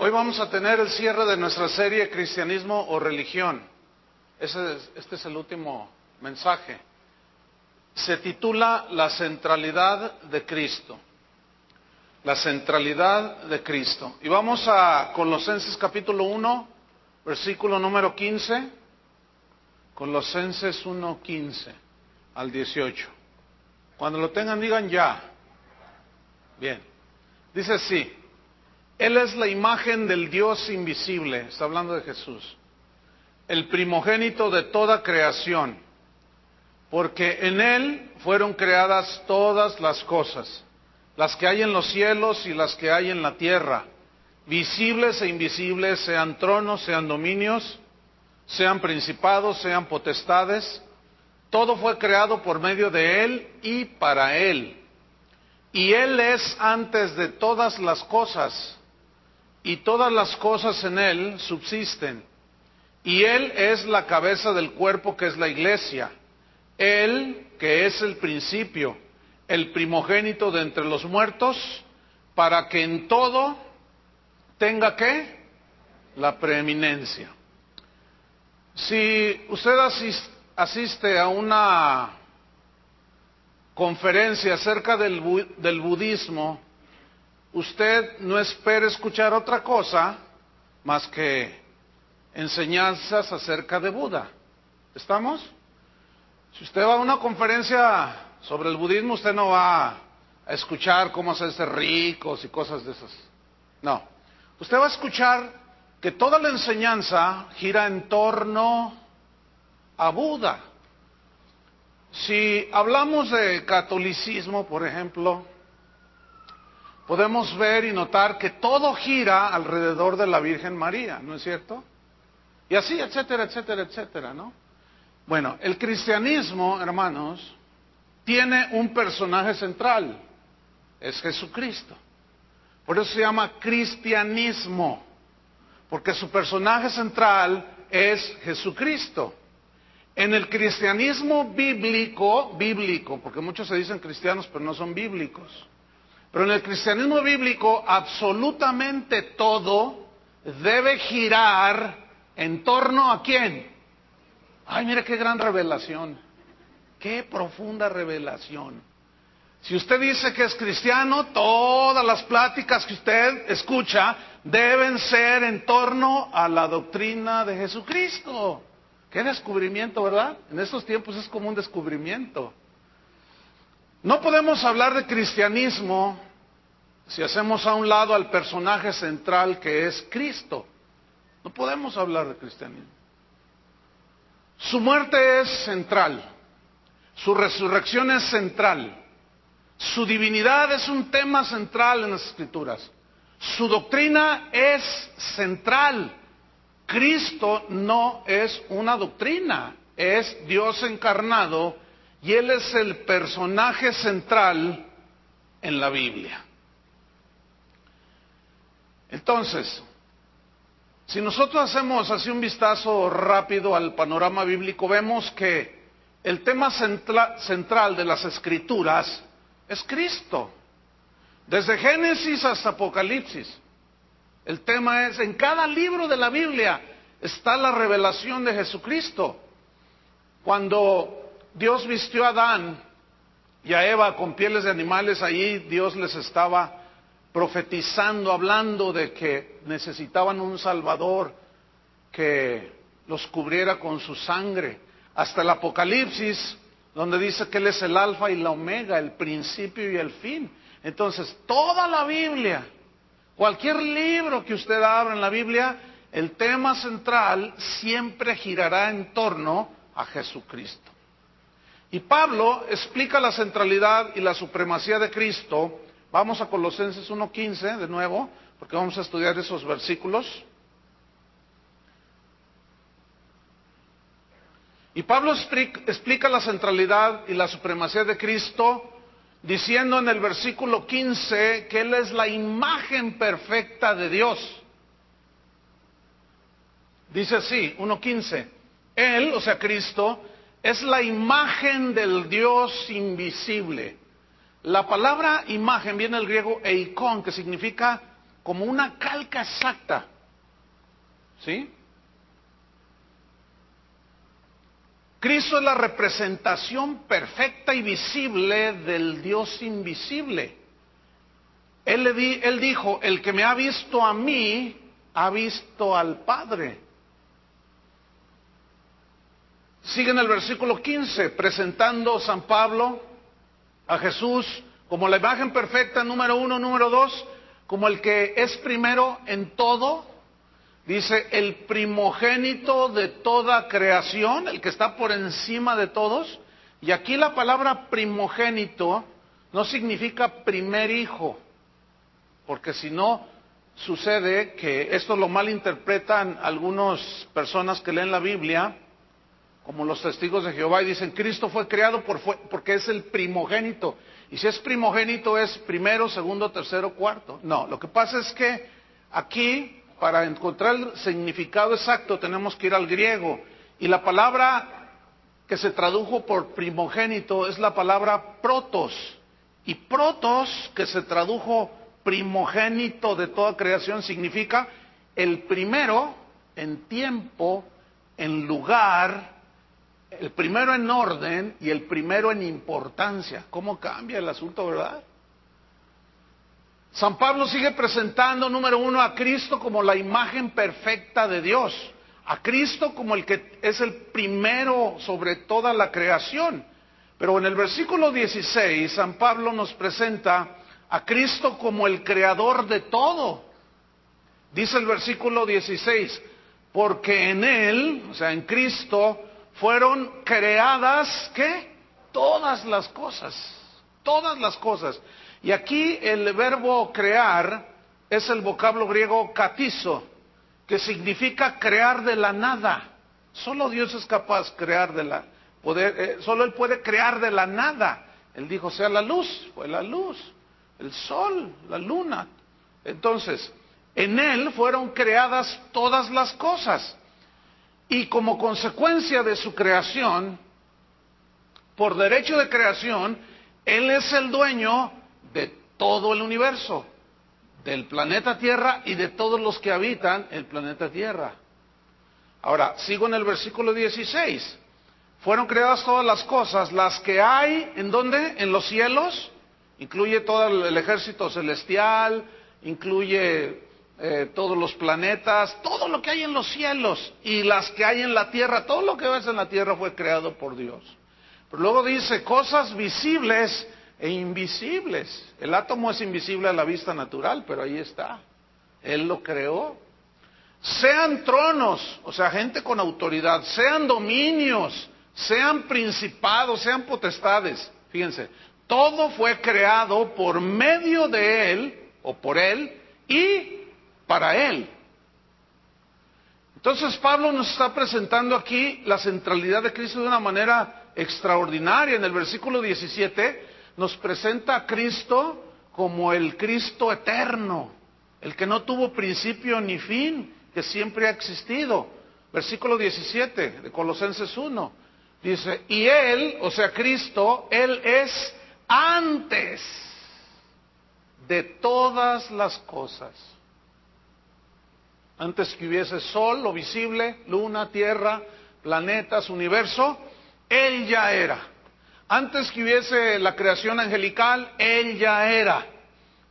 Hoy vamos a tener el cierre de nuestra serie Cristianismo o Religión. Este es el último mensaje. Se titula La centralidad de Cristo. La centralidad de Cristo. Y vamos a Colosenses capítulo 1, versículo número 15. Colosenses 1, 15 al 18. Cuando lo tengan, digan ya. Bien. Dice así: Él es la imagen del Dios invisible, está hablando de Jesús, el primogénito de toda creación, porque en Él fueron creadas todas las cosas, las que hay en los cielos y las que hay en la tierra, visibles e invisibles, sean tronos, sean dominios, sean principados, sean potestades. Todo fue creado por medio de Él y para Él. Y Él es antes de todas las cosas, y todas las cosas en Él subsisten. Y Él es la cabeza del cuerpo, que es la iglesia. Él, que es el principio, el primogénito de entre los muertos, para que en todo tenga, ¿qué? La preeminencia. Si usted asiste a una conferencia acerca del budismo, usted no espere escuchar otra cosa más que enseñanzas acerca de Buda. ¿Estamos? Si usted va a una conferencia sobre el budismo, usted no va a escuchar cómo hacerse ricos y cosas de esas. No. Usted va a escuchar que toda la enseñanza gira en torno a Buda. Si hablamos de catolicismo, por ejemplo, podemos ver y notar que todo gira alrededor de la Virgen María, ¿no es cierto? Y así, etcétera, etcétera, etcétera, ¿no? Bueno, el cristianismo, hermanos, tiene un personaje central, es Jesucristo. Por eso se llama cristianismo, porque su personaje central es Jesucristo. En el cristianismo bíblico, porque muchos se dicen cristianos pero no son bíblicos, pero en el cristianismo bíblico absolutamente todo debe girar en torno ¿a quién? Ay, mire qué gran revelación, qué profunda revelación. Si usted dice que es cristiano, todas las pláticas que usted escucha deben ser en torno a la doctrina de Jesucristo. Qué descubrimiento, ¿verdad? En estos tiempos es como un descubrimiento. No podemos hablar de cristianismo si hacemos a un lado al personaje central que es Cristo. No podemos hablar de cristianismo. Su muerte es central, su resurrección es central, su divinidad es un tema central en las Escrituras, su doctrina es central. Cristo no es una doctrina, es Dios encarnado y Él es el personaje central en la Biblia. Entonces, si nosotros hacemos así un vistazo rápido al panorama bíblico, vemos que el tema central de las Escrituras es Cristo. Desde Génesis hasta Apocalipsis. El tema es, en cada libro de la Biblia está la revelación de Jesucristo. Cuando Dios vistió a Adán y a Eva con pieles de animales, allí Dios les estaba profetizando, hablando de que necesitaban un Salvador que los cubriera con su sangre. Hasta el Apocalipsis, donde dice que Él es el alfa y la omega, el principio y el fin. Entonces, toda la Biblia, cualquier libro que usted abra en la Biblia, el tema central siempre girará en torno a Jesucristo. Y Pablo explica la centralidad y la supremacía de Cristo. Vamos a Colosenses 1:15 de nuevo, porque vamos a estudiar esos versículos. Y Pablo explica la centralidad y la supremacía de Cristo, diciendo en el versículo 15 que Él es la imagen perfecta de Dios. Dice así, 1:15, Él, o sea Cristo, es la imagen del Dios invisible. La palabra imagen viene del griego eikon, que significa como una calca exacta. ¿Sí? Cristo es la representación perfecta y visible del Dios invisible. Él dijo, el que me ha visto a mí, ha visto al Padre. Sigue en el versículo 15, presentando San Pablo a Jesús como la imagen perfecta, número 1, número 2, como el que es primero en todo. Dice, el primogénito de toda creación, el que está por encima de todos. Y aquí la palabra primogénito no significa primer hijo, porque si no, sucede que esto lo malinterpretan algunas personas que leen la Biblia, como los testigos de Jehová, y dicen, Cristo fue creado porque es el primogénito. Y si es primogénito es primero, segundo, tercero, cuarto. No, lo que pasa es que aquí, para encontrar el significado exacto, tenemos que ir al griego. Y la palabra que se tradujo por primogénito es la palabra protos. Y protos, que se tradujo primogénito de toda creación, significa el primero en tiempo, en lugar, el primero en orden y el primero en importancia. ¿Cómo cambia el asunto, verdad? San Pablo sigue presentando, número 1, a Cristo como la imagen perfecta de Dios, a Cristo como el que es el primero sobre toda la creación. Pero en el versículo 16, San Pablo nos presenta a Cristo como el creador de todo. Dice el versículo 16, porque en Él, o sea, en Cristo, fueron creadas, ¿qué? Todas las cosas, todas las cosas. Y aquí el verbo crear es el vocablo griego katizo, que significa crear de la nada. Solo Dios es capaz de crear solo Él puede crear de la nada. Él dijo, sea la luz, fue la luz, el sol, la luna. Entonces, en Él fueron creadas todas las cosas. Y como consecuencia de su creación, por derecho de creación, Él es el dueño de todo el universo, del planeta Tierra y de todos los que habitan el planeta Tierra. Ahora, sigo en el versículo 16. Fueron creadas todas las cosas, las que hay, ¿en dónde? En los cielos, incluye todo el ejército celestial, incluye todos los planetas, todo lo que hay en los cielos y las que hay en la tierra, todo lo que ves en la tierra fue creado por Dios. Pero luego dice, cosas visibles e invisibles. El átomo es invisible a la vista natural, pero ahí está. Él lo creó. Sean tronos, o sea, gente con autoridad, sean dominios, sean principados, sean potestades. Fíjense, todo fue creado por medio de Él, o por Él, y para Él. Entonces Pablo nos está presentando aquí la centralidad de Cristo de una manera extraordinaria. En el versículo 17 nos presenta a Cristo como el Cristo eterno, el que no tuvo principio ni fin, que siempre ha existido. Versículo 17 de Colosenses 1, dice, y Él, o sea Cristo, Él es antes de todas las cosas. Antes que hubiese sol, lo visible, luna, tierra, planetas, universo, Él ya era. Antes que hubiese la creación angelical, Él ya era.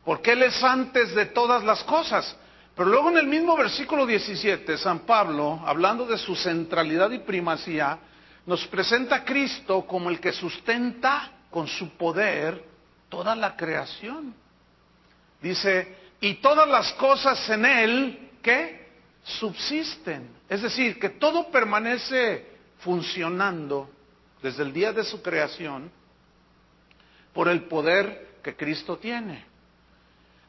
Porque Él es antes de todas las cosas. Pero luego en el mismo versículo 17, San Pablo, hablando de su centralidad y primacía, nos presenta a Cristo como el que sustenta con su poder toda la creación. Dice, y todas las cosas en Él, ¿qué? Subsisten. Es decir, que todo permanece funcionando desde el día de su creación por el poder que Cristo tiene.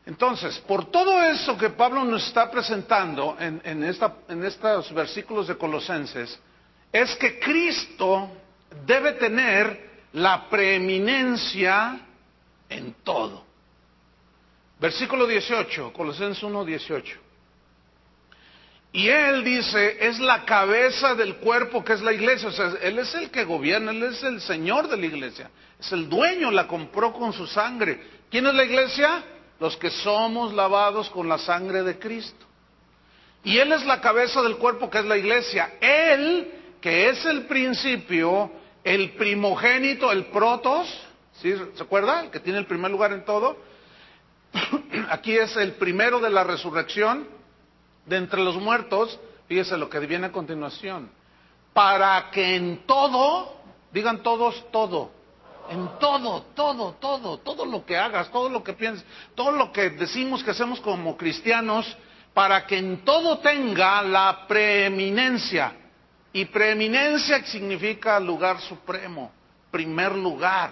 Entonces, por todo eso que Pablo nos está presentando en estos versículos de Colosenses, es que Cristo debe tener la preeminencia en todo. Versículo 18, Colosenses 1, 18. Y Él dice, es la cabeza del cuerpo que es la iglesia. O sea, Él es el que gobierna, Él es el Señor de la iglesia. Es el dueño, la compró con su sangre. ¿Quién es la iglesia? los que somos lavados con la sangre de Cristo. Y Él es la cabeza del cuerpo, que es la iglesia. Él, que es el principio, el primogénito, el protos, ¿sí? ¿Se acuerda? El que tiene el primer lugar en todo. Aquí es el primero de la resurrección de entre los muertos. Fíjese lo que viene a continuación. Para que en todo, digan todos, todo. En todo, todo lo que hagas, todo lo que pienses, todo lo que decimos que hacemos como cristianos, para que en todo tenga la preeminencia. Y preeminencia significa lugar supremo, primer lugar.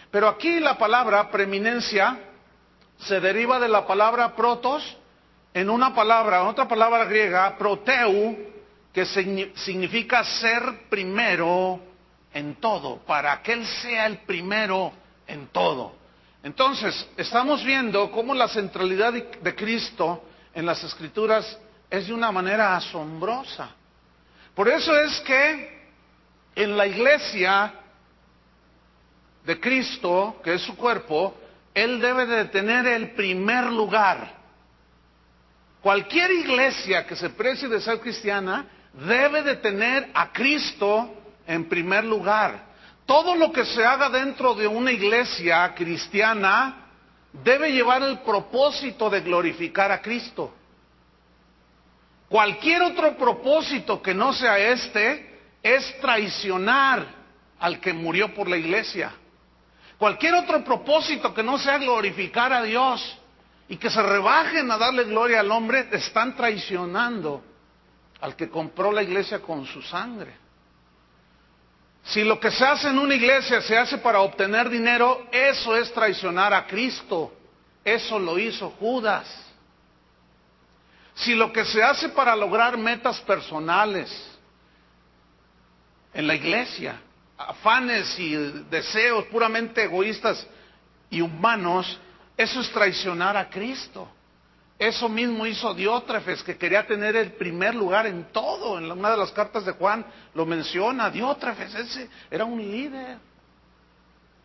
Pero aquí la palabra preeminencia se deriva de la palabra protos en otra palabra griega, proteu, que significa ser primero en todo, para que Él sea el primero en todo. Entonces, estamos viendo cómo la centralidad de Cristo en las Escrituras es de una manera asombrosa. Por eso es que en la iglesia de Cristo, que es su cuerpo, Él debe de tener el primer lugar. Cualquier iglesia que se precie de ser cristiana debe de tener a Cristo en primer lugar. Todo lo que se haga dentro de una iglesia cristiana debe llevar el propósito de glorificar a Cristo. Cualquier otro propósito que no sea este es traicionar al que murió por la iglesia. Cualquier otro propósito que no sea glorificar a Dios y que se rebajen a darle gloria al hombre, están traicionando al que compró la iglesia con su sangre. Si lo que se hace en una iglesia se hace para obtener dinero, eso es traicionar a Cristo. Eso lo hizo Judas. Si lo que se hace para lograr metas personales en la iglesia, afanes y deseos puramente egoístas y humanos, eso es traicionar a Cristo. Eso mismo hizo Diótrefes, que quería tener el primer lugar en todo. En una de las cartas de Juan lo menciona. Diótrefes, ese era un líder.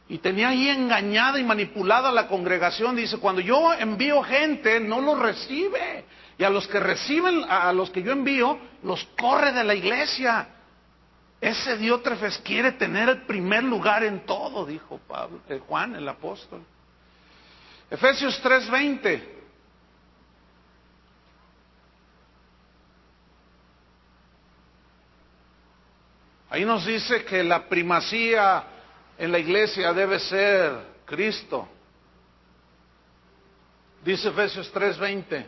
Y tenía ahí engañada y manipulada a la congregación. Dice, cuando yo envío gente, no los recibe. Y a los que reciben, a los que yo envío, los corre de la iglesia. Ese Diótrefes quiere tener el primer lugar en todo, dijo Juan, el apóstol. Efesios 3:20. Ahí nos dice que la primacía en la iglesia debe ser Cristo. Dice Efesios 3:20.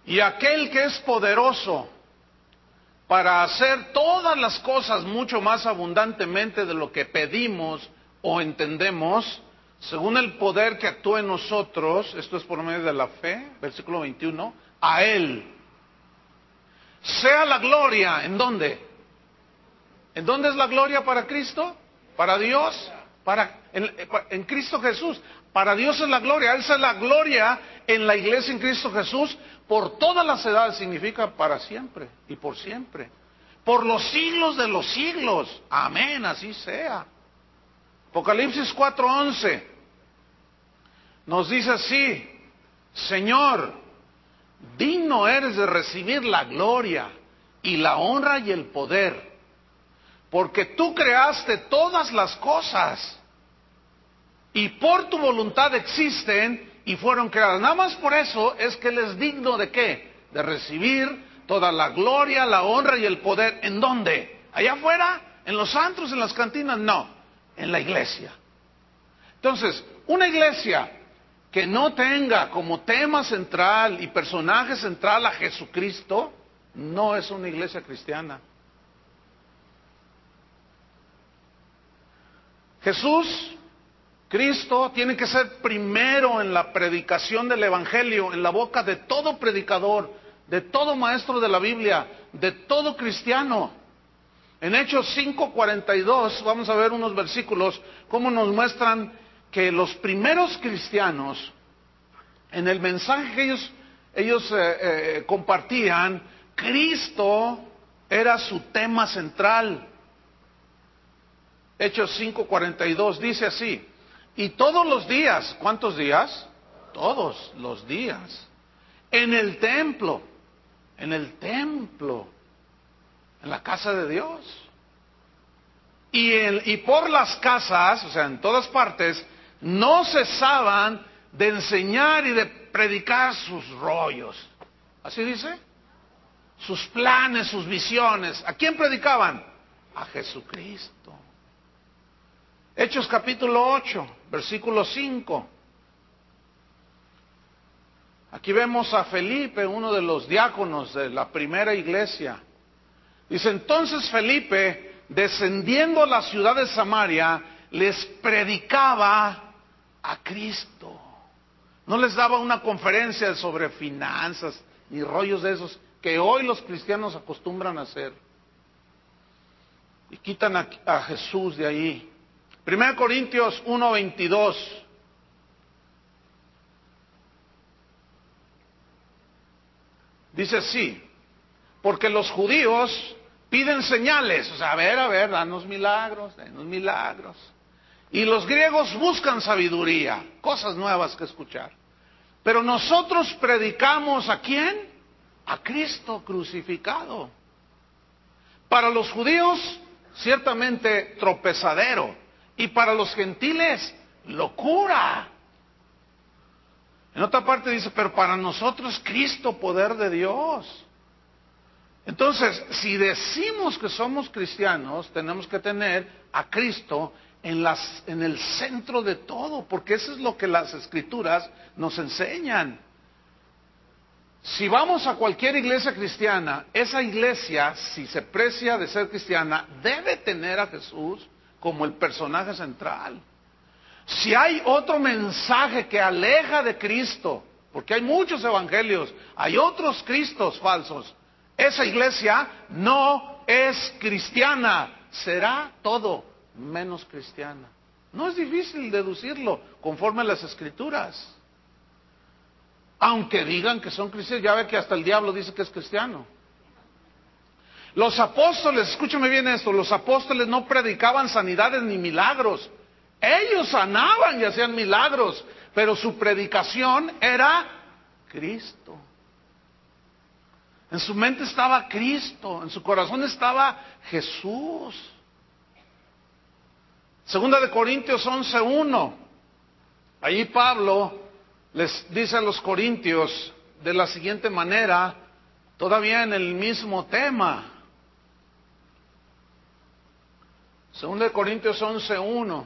Y aquel que es poderoso para hacer todas las cosas mucho más abundantemente de lo que pedimos o entendemos, según el poder que actúa en nosotros, esto es por medio de la fe, versículo 21, a Él sea la gloria. ¿En dónde? ¿En dónde es la gloria para Cristo? ¿Para Dios? En Cristo Jesús. Para Dios es la gloria. Esa es la gloria en la iglesia en Cristo Jesús por todas las edades. Significa para siempre y por siempre. Por los siglos de los siglos. Amén, así sea. Apocalipsis 4:11 nos dice así: Señor, digno eres de recibir la gloria y la honra y el poder, porque tú creaste todas las cosas y por tu voluntad existen y fueron creadas. Nada más por eso es que Él es digno ¿de qué? De recibir toda la gloria, la honra y el poder. ¿En dónde? ¿Allá afuera? ¿En los antros, en las cantinas? No, en la iglesia. Entonces, una iglesia que no tenga como tema central y personaje central a Jesucristo, no es una iglesia cristiana. Jesús, Cristo, tiene que ser primero en la predicación del Evangelio, en la boca de todo predicador, de todo maestro de la Biblia, de todo cristiano. En Hechos 5:42, vamos a ver unos versículos, cómo nos muestran que los primeros cristianos, en el mensaje que ellos compartían, Cristo era su tema central. Hechos 5:42 dice así: Y todos los días, ¿cuántos días? Todos los días. En el templo, en la casa de Dios. Y por las casas, o sea, en todas partes, no cesaban de enseñar y de predicar sus rollos. ¿Así dice? Sus planes, sus visiones. ¿A quién predicaban? A Jesucristo. Hechos capítulo 8, versículo 5. Aquí vemos a Felipe, uno de los diáconos de la primera iglesia. Dice, entonces Felipe, descendiendo a la ciudad de Samaria, les predicaba a Cristo. No les daba una conferencia sobre finanzas ni rollos de esos que hoy los cristianos acostumbran a hacer. Y quitan a Jesús de ahí. 1 Corintios 1:22. Dice así, porque los judíos piden señales, o sea, a ver, danos milagros. Y los griegos buscan sabiduría, cosas nuevas que escuchar. Pero nosotros predicamos ¿a quién? A Cristo crucificado. Para los judíos, ciertamente tropezadero, y para los gentiles, locura. En otra parte dice, pero para nosotros Cristo, poder de Dios. Entonces, si decimos que somos cristianos, tenemos que tener a Cristo en el centro de todo, porque eso es lo que las Escrituras nos enseñan. Si vamos a cualquier iglesia cristiana, esa iglesia, si se precia de ser cristiana, debe tener a Jesús como el personaje central. Si hay otro mensaje que aleja de Cristo, porque hay muchos evangelios, hay otros Cristos falsos, esa iglesia no es cristiana, será todo menos cristiana. No es difícil deducirlo conforme a las Escrituras. Aunque digan que son cristianos, ya ve que hasta el diablo dice que es cristiano. Los apóstoles, escúchame bien esto, los apóstoles no predicaban sanidades ni milagros. Ellos sanaban y hacían milagros, pero su predicación era Cristo. En su mente estaba Cristo, en su corazón estaba Jesús. Segunda de Corintios 11:1. Allí Pablo les dice a los corintios de la siguiente manera, todavía en el mismo tema. Segunda de Corintios 11:1.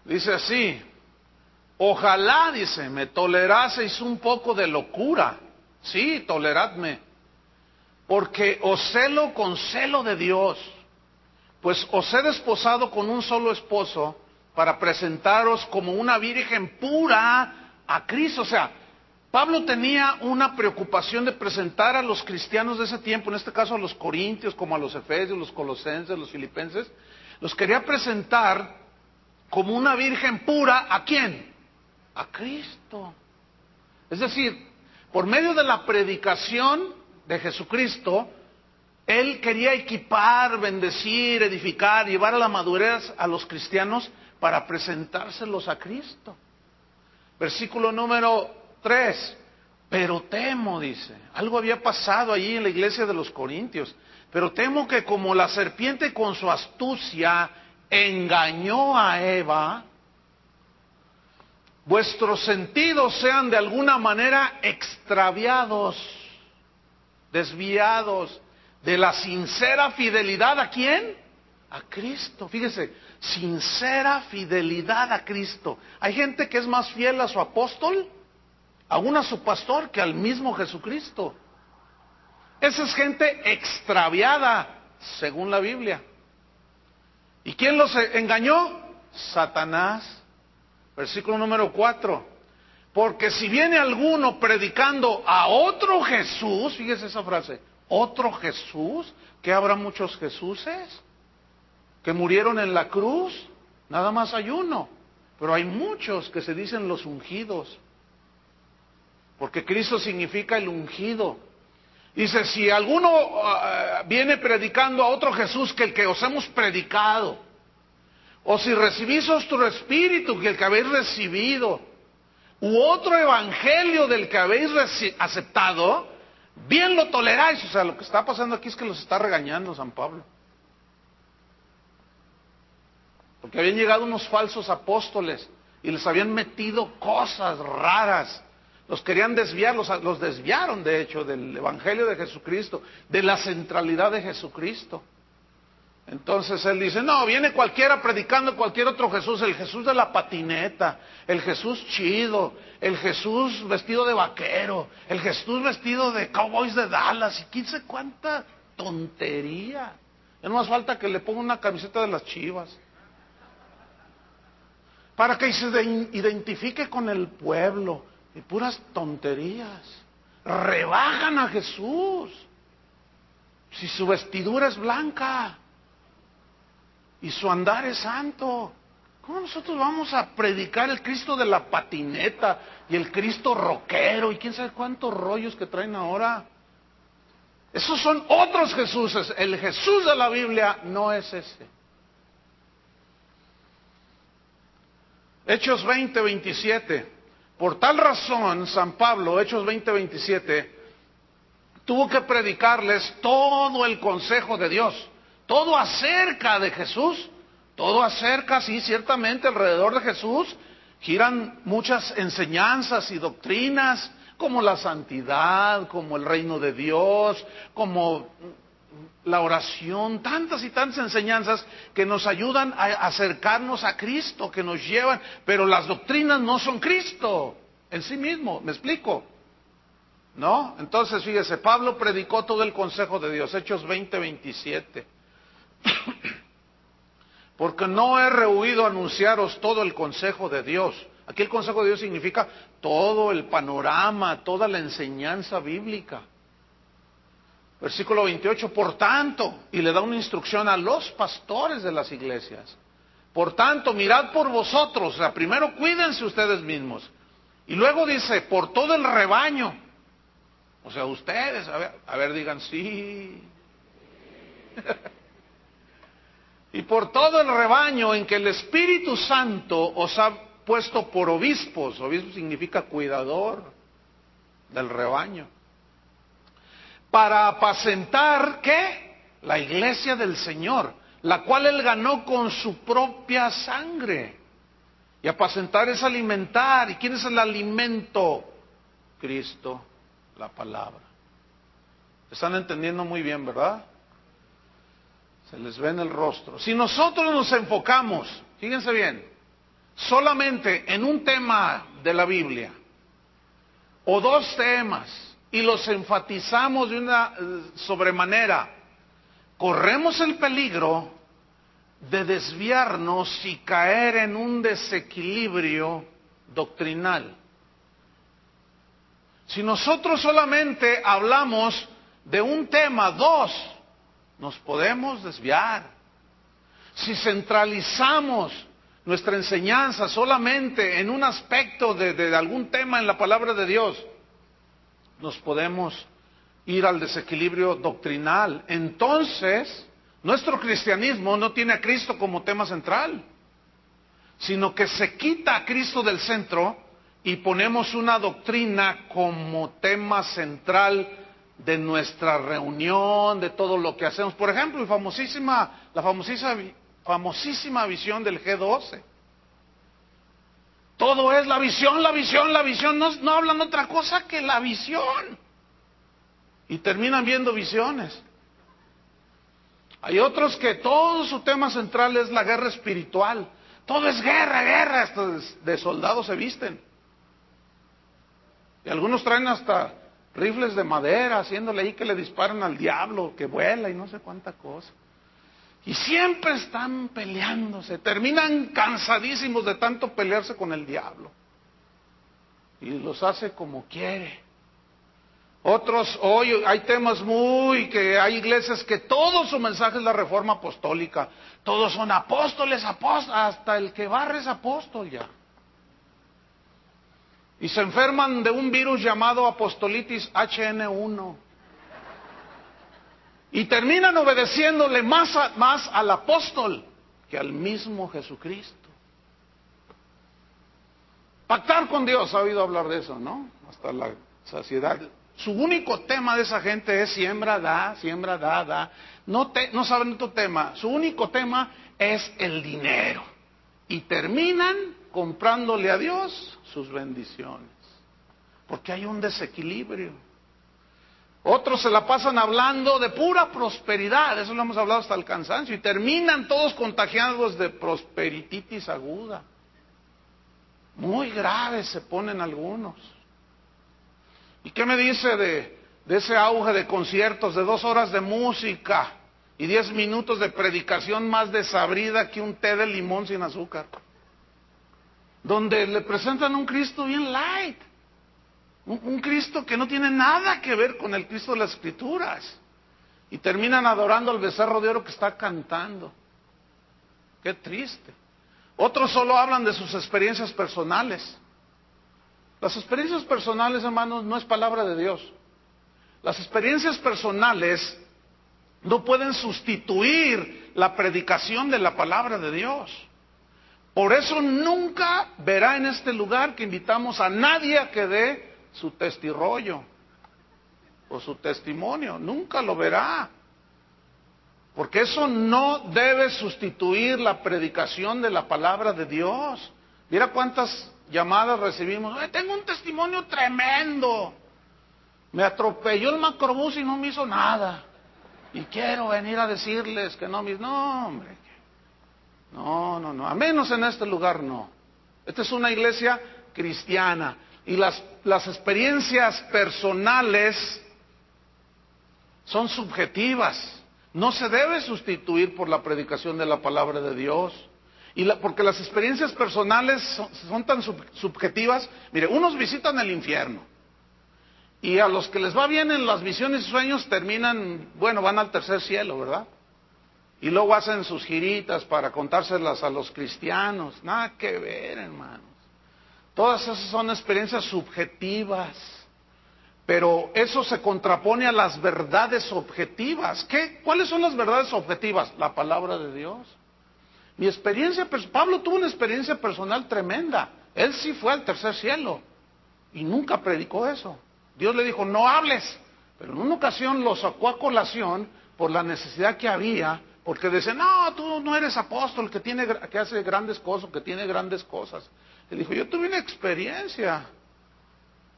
Dice así, ojalá, dice, me toleraseis un poco de locura. Sí, toleradme, porque os celo con celo de Dios, pues os he desposado con un solo esposo para presentaros como una virgen pura a Cristo. O sea, Pablo tenía una preocupación de presentar a los cristianos de ese tiempo, en este caso a los corintios, como a los efesios, los colosenses, los filipenses, los quería presentar como una virgen pura, ¿a quién? A Cristo. Es decir, por medio de la predicación de Jesucristo, él quería equipar, bendecir, edificar, llevar a la madurez a los cristianos para presentárselos a Cristo. Versículo número 3. Pero temo, dice, algo había pasado allí en la iglesia de los corintios, pero temo que como la serpiente con su astucia engañó a Eva, vuestros sentidos sean de alguna manera extraviados, desviados de la sincera fidelidad. ¿A quién? A Cristo. Fíjese, sincera fidelidad a Cristo. Hay gente que es más fiel a su apóstol, aún a su pastor, que al mismo Jesucristo. Esa es gente extraviada, según la Biblia. ¿Y quién los engañó? Satanás. Versículo número 4. Porque si viene alguno predicando a otro Jesús, fíjese esa frase, otro Jesús, ¿que habrá muchos Jesuses que murieron en la cruz? Nada más hay uno, pero hay muchos que se dicen los ungidos, porque Cristo significa el ungido. Dice, si alguno viene predicando a otro Jesús que el que os hemos predicado, o si recibís otro espíritu que el que habéis recibido, u otro evangelio del que habéis aceptado, bien lo toleráis. O sea, lo que está pasando aquí es que los está regañando San Pablo. Porque habían llegado unos falsos apóstoles y les habían metido cosas raras. Los querían desviar, los desviaron de hecho del evangelio de Jesucristo, de la centralidad de Jesucristo. Entonces él dice, no, viene cualquiera predicando cualquier otro Jesús, el Jesús de la patineta, el Jesús chido, el Jesús vestido de vaquero, el Jesús vestido de Cowboys de Dallas, y quién sabe cuánta tontería. No más falta que le ponga una camiseta de las Chivas, para que se identifique con el pueblo, y puras tonterías. Rebajan a Jesús, si su vestidura es blanca, y su andar es santo. ¿Cómo nosotros vamos a predicar el Cristo de la patineta y el Cristo rockero y quién sabe cuántos rollos que traen ahora? Esos son otros Jesuses. El Jesús de la Biblia no es ese. Hechos 20:27. Por tal razón, San Pablo, Hechos 20:27, tuvo que predicarles todo el consejo de Dios. Todo acerca de Jesús, todo acerca, sí, ciertamente alrededor de Jesús giran muchas enseñanzas y doctrinas, como la santidad, como el reino de Dios, como la oración, tantas y tantas enseñanzas que nos ayudan a acercarnos a Cristo, que nos llevan, pero las doctrinas no son Cristo en sí mismo, ¿me explico? ¿No? Entonces, fíjese, Pablo predicó todo el consejo de Dios, Hechos 20:27. Porque no he rehuido anunciaros todo el consejo de Dios. Aquí el consejo de Dios significa todo el panorama, toda la enseñanza bíblica. Versículo 28, por tanto, y le da una instrucción a los pastores de las iglesias. Por tanto, mirad por vosotros, o sea, primero cuídense ustedes mismos. Y luego dice, por todo el rebaño. O sea, ustedes, a ver, digan sí. Y por todo el rebaño en que el Espíritu Santo os ha puesto por obispos. Obispo significa cuidador del rebaño. Para apacentar, ¿qué? La iglesia del Señor, la cual Él ganó con su propia sangre. Y apacentar es alimentar. ¿Y quién es el alimento? Cristo, la palabra. ¿Están entendiendo muy bien, verdad? Se les ve en el rostro. Si nosotros nos enfocamos, fíjense bien, solamente en un tema de la Biblia, o dos temas, y los enfatizamos de una sobremanera, corremos el peligro de desviarnos y caer en un desequilibrio doctrinal. Si nosotros solamente hablamos de un tema, dos, nos podemos desviar. Si centralizamos nuestra enseñanza solamente en un aspecto de algún tema en la palabra de Dios, nos podemos ir al desequilibrio doctrinal. Entonces, nuestro cristianismo no tiene a Cristo como tema central, sino que se quita a Cristo del centro y ponemos una doctrina como tema central de nuestra reunión, de todo lo que hacemos. Por ejemplo, la famosísima visión del G12. Todo es la visión, la visión, la visión. No hablan otra cosa que la visión. Y terminan viendo visiones. Hay otros que todo su tema central es la guerra espiritual. Todo es guerra, guerra. Hasta de soldados se visten. Y algunos traen hasta rifles de madera, haciéndole ahí que le disparan al diablo, que vuela y no sé cuánta cosa. Y siempre están peleándose, terminan cansadísimos de tanto pelearse con el diablo. Y los hace como quiere. Otros, hoy hay temas que hay iglesias que todo su mensaje es la reforma apostólica. Todos son apóstoles, hasta el que barre es apóstol ya. Y se enferman de un virus llamado apostolitis HN1. Y terminan obedeciéndole más al apóstol que al mismo Jesucristo. Pactar con Dios, ha oído hablar de eso, ¿no? Hasta la saciedad. Su único tema de esa gente es siembra, da, siembra, da, da. No saben otro tema. Su único tema es el dinero. Y terminan comprándole a Dios sus bendiciones. Porque hay un desequilibrio. Otros se la pasan hablando de pura prosperidad, eso lo hemos hablado hasta el cansancio, y terminan todos contagiados de prosperititis aguda. Muy graves se ponen algunos. ¿Y qué me dice de ese auge de conciertos, de 2 horas de música y 10 minutos de predicación más desabrida que un té de limón sin azúcar? Donde le presentan un Cristo bien light. Un Cristo que no tiene nada que ver con el Cristo de las Escrituras. Y terminan adorando al becerro de oro que está cantando. Qué triste. Otros solo hablan de sus experiencias personales. Las experiencias personales, hermanos, no es palabra de Dios. Las experiencias personales no pueden sustituir la predicación de la palabra de Dios. Por eso nunca verá en este lugar que invitamos a nadie a que dé su testirollo o su testimonio, nunca lo verá, porque eso no debe sustituir la predicación de la palabra de Dios. Mira cuántas llamadas recibimos. Tengo un testimonio tremendo, me atropelló el macrobús y no me hizo nada, y quiero venir a decirles que no me... No, hombre, no, a menos en este lugar no. Esta es una iglesia cristiana. Y las experiencias personales son subjetivas. No se debe sustituir por la predicación de la palabra de Dios. Porque las experiencias personales son tan subjetivas. Mire, unos visitan el infierno. Y a los que les va bien en las visiones y sueños terminan, van al tercer cielo, ¿verdad? Y luego hacen sus giritas para contárselas a los cristianos. Nada que ver, hermanos. Todas esas son experiencias subjetivas, pero eso se contrapone a las verdades objetivas. ¿Cuáles son las verdades objetivas? La palabra de Dios. Pablo tuvo una experiencia personal tremenda. Él sí fue al tercer cielo y nunca predicó eso. Dios le dijo, no hables, pero en una ocasión lo sacó a colación por la necesidad que había, porque decían, no, tú no eres apóstol que hace grandes cosas, que tiene grandes cosas. Él dijo, yo tuve una experiencia,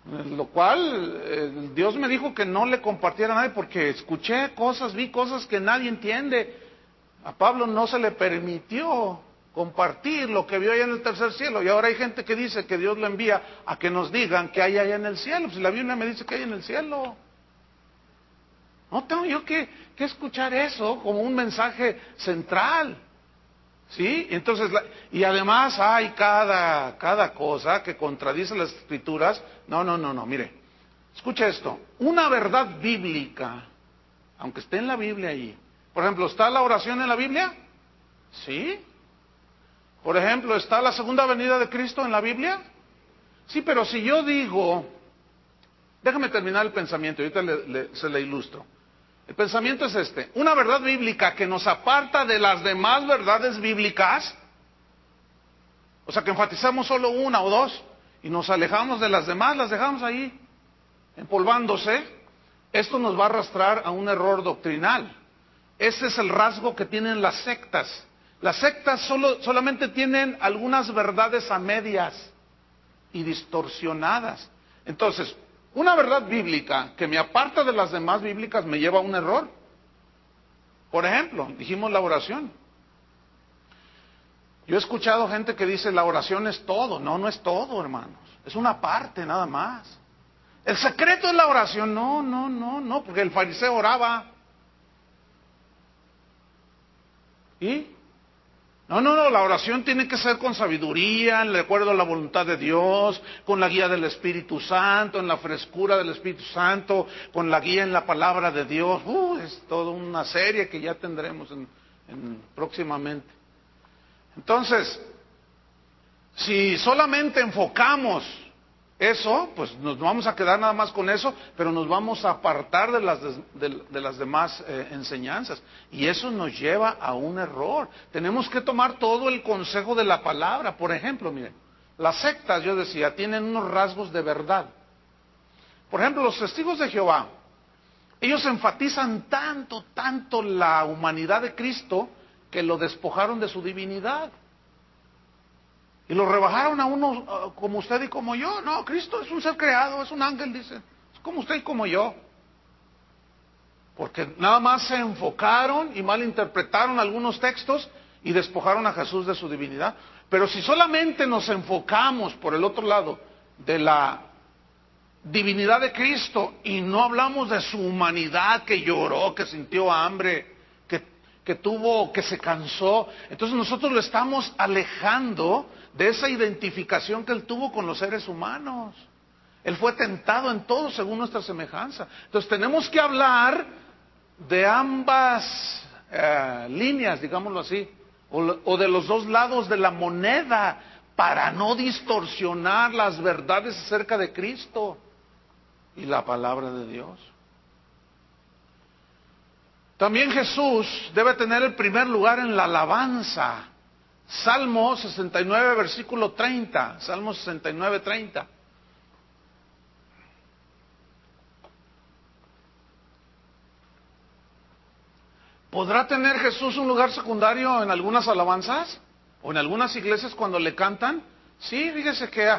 lo cual Dios me dijo que no le compartiera a nadie porque escuché cosas, vi cosas que nadie entiende. A Pablo no se le permitió compartir lo que vio allá en el tercer cielo, y ahora hay gente que dice que Dios lo envía a que nos digan que hay allá en el cielo. Pues la Biblia me dice que hay en el cielo. No tengo yo que escuchar eso como un mensaje central. ¿Sí? Entonces, y además hay cada cosa que contradice las Escrituras. No, mire, escucha esto. Una verdad bíblica, aunque esté en la Biblia allí. Por ejemplo, ¿está la oración en la Biblia? Sí. Por ejemplo, ¿está la segunda venida de Cristo en la Biblia? Sí, pero si yo digo, déjame terminar el pensamiento, ahorita se le ilustro. El pensamiento es este: una verdad bíblica que nos aparta de las demás verdades bíblicas, o sea que enfatizamos solo una o dos y nos alejamos de las demás, las dejamos ahí empolvándose. Esto nos va a arrastrar a un error doctrinal. Ese es el rasgo que tienen las sectas. Las sectas solamente tienen algunas verdades a medias y distorsionadas. Entonces, una verdad bíblica que me aparta de las demás bíblicas me lleva a un error. Por ejemplo, dijimos la oración. Yo he escuchado gente que dice la oración es todo. No, no es todo, hermanos. Es una parte nada más. El secreto es la oración. No, porque el fariseo oraba. ¿Y? No, la oración tiene que ser con sabiduría, de acuerdo a la voluntad de Dios, con la guía del Espíritu Santo, en la frescura del Espíritu Santo, con la guía en la palabra de Dios. Es toda una serie que ya tendremos próximamente. Entonces, si solamente enfocamos eso, pues nos vamos a quedar nada más con eso, pero nos vamos a apartar de las demás enseñanzas. Y eso nos lleva a un error. Tenemos que tomar todo el consejo de la palabra. Por ejemplo, miren, las sectas, yo decía, tienen unos rasgos de verdad. Por ejemplo, los testigos de Jehová, ellos enfatizan tanto la humanidad de Cristo, que lo despojaron de su divinidad. Y lo rebajaron a uno como usted y como yo. No, Cristo es un ser creado, es un ángel, dicen. Es como usted y como yo. Porque nada más se enfocaron y malinterpretaron algunos textos y despojaron a Jesús de su divinidad. Pero si solamente nos enfocamos por el otro lado de la divinidad de Cristo y no hablamos de su humanidad, que lloró, que sintió hambre, que se cansó, entonces nosotros lo estamos alejando de esa identificación que él tuvo con los seres humanos. Él fue tentado en todo según nuestra semejanza. Entonces tenemos que hablar de ambas líneas, digámoslo así, o de los dos lados de la moneda, para no distorsionar las verdades acerca de Cristo y la palabra de Dios. También Jesús debe tener el primer lugar en la alabanza. Salmo 69, versículo 30. Salmo 69, 30. ¿Podrá tener Jesús un lugar secundario en algunas alabanzas? ¿O en algunas iglesias cuando le cantan? Sí, fíjese que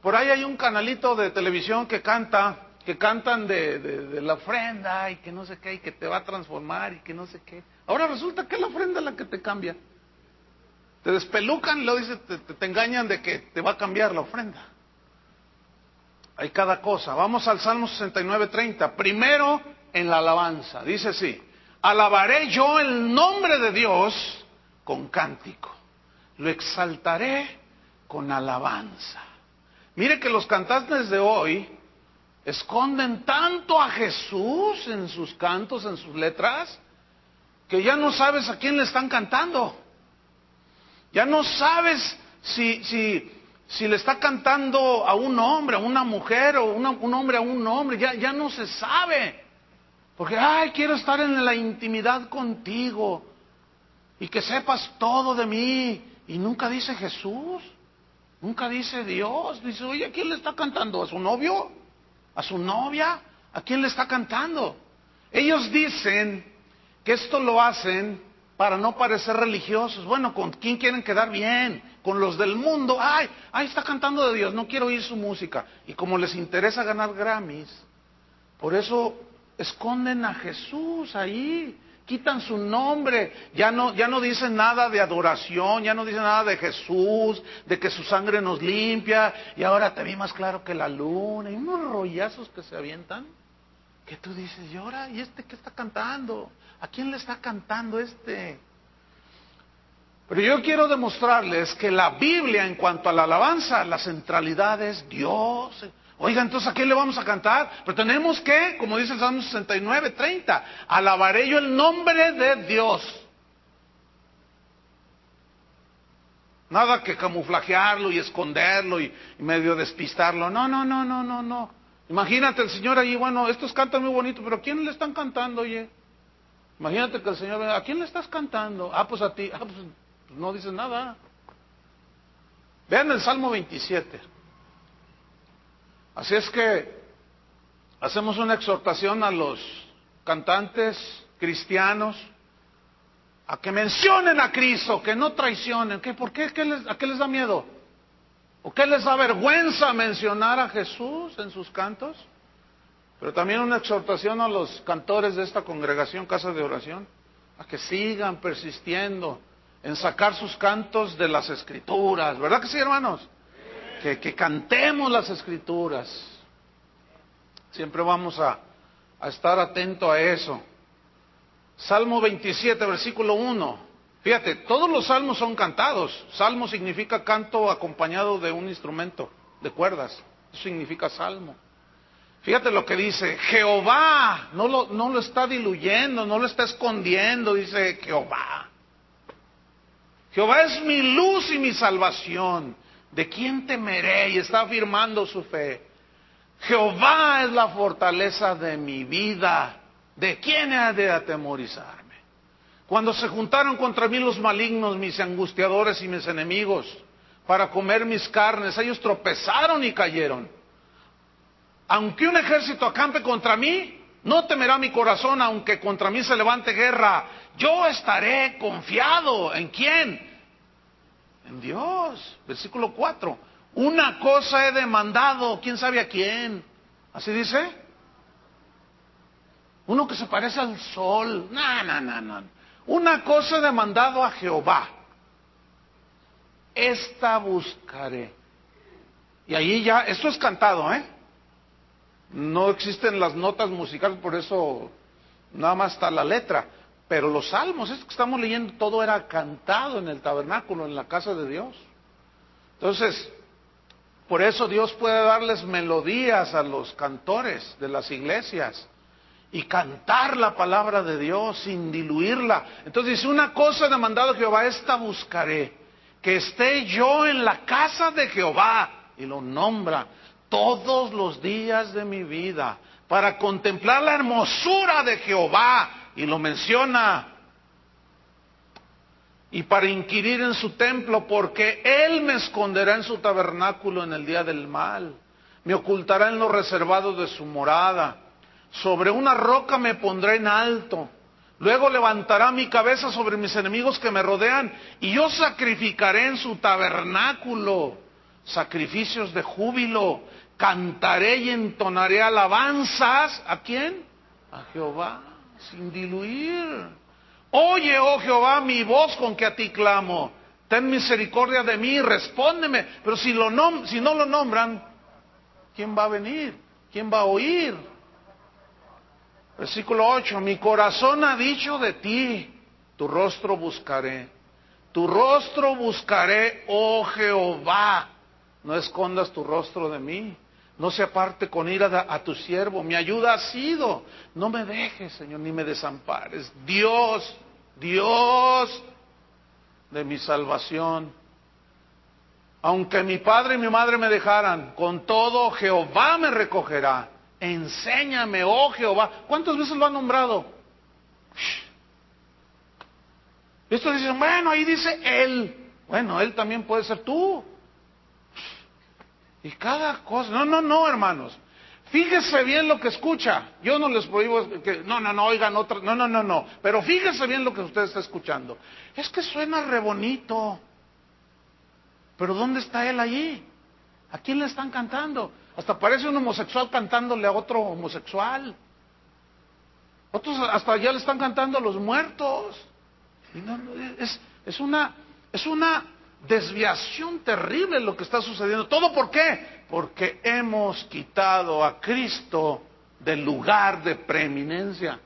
por ahí hay un canalito de televisión que cantan de la ofrenda y que no sé qué, y que te va a transformar y que no sé qué. Ahora resulta que es la ofrenda la que te cambia. Te despelucan y luego te engañan de que te va a cambiar la ofrenda. Hay cada cosa. Vamos al Salmo 69, 30. Primero en la alabanza. Dice así: alabaré yo el nombre de Dios con cántico. Lo exaltaré con alabanza. Mire que los cantantes de hoy esconden tanto a Jesús en sus cantos, en sus letras, que ya no sabes a quién le están cantando. Ya no sabes si le está cantando a un hombre, a una mujer, o un hombre a un hombre. Ya no se sabe. Porque, quiero estar en la intimidad contigo y que sepas todo de mí. Y nunca dice Jesús, nunca dice Dios. Dice, oye, ¿a quién le está cantando? ¿A su novio? ¿A su novia? ¿A quién le está cantando? Ellos dicen que esto lo hacen para no parecer religiosos. Bueno, ¿con quién quieren quedar bien? Con los del mundo. Ay, está cantando de Dios, no quiero oír su música. Y como les interesa ganar Grammys, por eso esconden a Jesús ahí, quitan su nombre, ya no dicen nada de adoración, ya no dicen nada de Jesús, de que su sangre nos limpia, y ahora te vi más claro que la luna, y unos rollazos que se avientan, que tú dices, ¿y ahora? ¿Y este qué está cantando? ¿A quién le está cantando este? Pero yo quiero demostrarles que la Biblia, en cuanto a la alabanza, la centralidad es Dios. Oiga, entonces ¿a quién le vamos a cantar? Pero tenemos que, como dice el Salmo 69, 30, alabaré yo el nombre de Dios. Nada que camuflajearlo y esconderlo y medio despistarlo. No. Imagínate el Señor ahí, bueno, estos cantan muy bonito, pero ¿a quién le están cantando, oye? Imagínate que el Señor, ¿a quién le estás cantando? Pues a ti. Pues no dices nada. Vean el Salmo 27. Así es que hacemos una exhortación a los cantantes cristianos a que mencionen a Cristo, que no traicionen. ¿Por qué? ¿A qué les da miedo? ¿O qué les da vergüenza mencionar a Jesús en sus cantos? Pero también una exhortación a los cantores de esta congregación, Casa de Oración, a que sigan persistiendo en sacar sus cantos de las Escrituras. ¿Verdad que sí, hermanos? Que cantemos las Escrituras. Siempre vamos a estar atentos a eso. Salmo 27, versículo 1. Fíjate, todos los salmos son cantados. Salmo significa canto acompañado de un instrumento de cuerdas. Eso significa salmo. Fíjate lo que dice, Jehová, no lo está diluyendo, no lo está escondiendo, dice Jehová. Jehová es mi luz y mi salvación. ¿De quién temeré? Y está afirmando su fe. Jehová es la fortaleza de mi vida. ¿De quién he de atemorizarme? Cuando se juntaron contra mí los malignos, mis angustiadores y mis enemigos, para comer mis carnes, ellos tropezaron y cayeron. Aunque un ejército acampe contra mí, no temerá mi corazón, aunque contra mí se levante guerra. Yo estaré confiado. ¿En quién? En Dios. Versículo 4. Una cosa he demandado, ¿quién sabe a quién? ¿Así dice? Uno que se parece al sol. No. Una cosa he demandado a Jehová. Esta buscaré. Y ahí ya, esto es cantado, ¿eh? No existen las notas musicales, por eso nada más está la letra. Pero los salmos, esto que estamos leyendo, todo era cantado en el tabernáculo, en la casa de Dios. Entonces, por eso Dios puede darles melodías a los cantores de las iglesias y cantar la palabra de Dios sin diluirla. Entonces dice, una cosa he demandado a Jehová, esta buscaré, que esté yo en la casa de Jehová, y lo nombra, todos los días de mi vida, para contemplar la hermosura de Jehová, y lo menciona, y para inquirir en su templo, porque Él me esconderá en su tabernáculo en el día del mal, me ocultará en lo reservado de su morada, sobre una roca me pondré en alto, luego levantará mi cabeza sobre mis enemigos que me rodean, y yo sacrificaré en su tabernáculo sacrificios de júbilo, cantaré y entonaré alabanzas, ¿a quién? A Jehová, sin diluir. Oye, oh Jehová, mi voz con que a ti clamo, ten misericordia de mí, respóndeme. Pero si no lo nombran, ¿quién va a venir? ¿Quién va a oír? Versículo 8, mi corazón ha dicho de ti, tu rostro buscaré. Tu rostro buscaré, oh Jehová. No escondas tu rostro de mí. No se aparte con ira a tu siervo. Mi ayuda ha sido. No me dejes, Señor, ni me desampares. Dios, Dios de mi salvación. Aunque mi padre y mi madre me dejaran, con todo Jehová me recogerá. Enséñame, oh Jehová. ¿Cuántas veces lo ha nombrado? Esto dicen, bueno, ahí dice Él. Bueno, Él también puede ser tú. Y cada cosa, no, hermanos. Fíjese bien lo que escucha. Yo no les prohíbo que, oigan otra, no. Pero fíjese bien lo que usted está escuchando. Es que suena re bonito. Pero ¿dónde está Él allí? ¿A quién le están cantando? Hasta parece un homosexual cantándole a otro homosexual. Otros hasta ya le están cantando a los muertos. Y es una desviación terrible lo que está sucediendo. ¿Todo por qué? Porque hemos quitado a Cristo del lugar de preeminencia.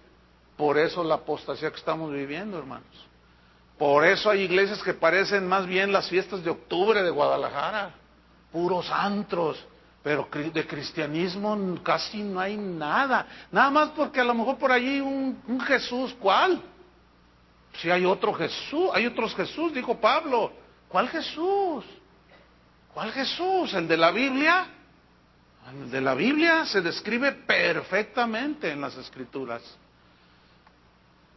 Por eso la apostasía que estamos viviendo, hermanos. Por eso hay iglesias que parecen más bien las fiestas de octubre de Guadalajara. Puros antros. Pero de cristianismo casi no hay nada. Nada más porque a lo mejor por allí un Jesús, ¿cuál? Si hay otro Jesús, hay otros Jesús, dijo Pablo. ¿Cuál Jesús? ¿Cuál Jesús? ¿El de la Biblia? El de la Biblia se describe perfectamente en las Escrituras.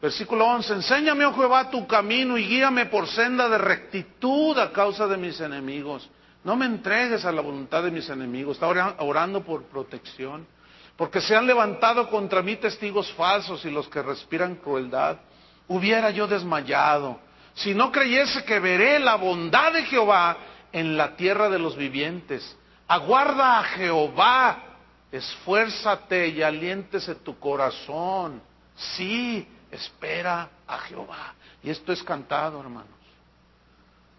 Versículo 11, enséñame, oh Jehová, tu camino y guíame por senda de rectitud a causa de mis enemigos. No me entregues a la voluntad de mis enemigos. Está orando por protección. Porque se han levantado contra mí testigos falsos y los que respiran crueldad. Hubiera yo desmayado si no creyese que veré la bondad de Jehová en la tierra de los vivientes. Aguarda a Jehová, esfuérzate y aliéntese tu corazón. Sí, espera a Jehová. Y esto es cantado, hermanos.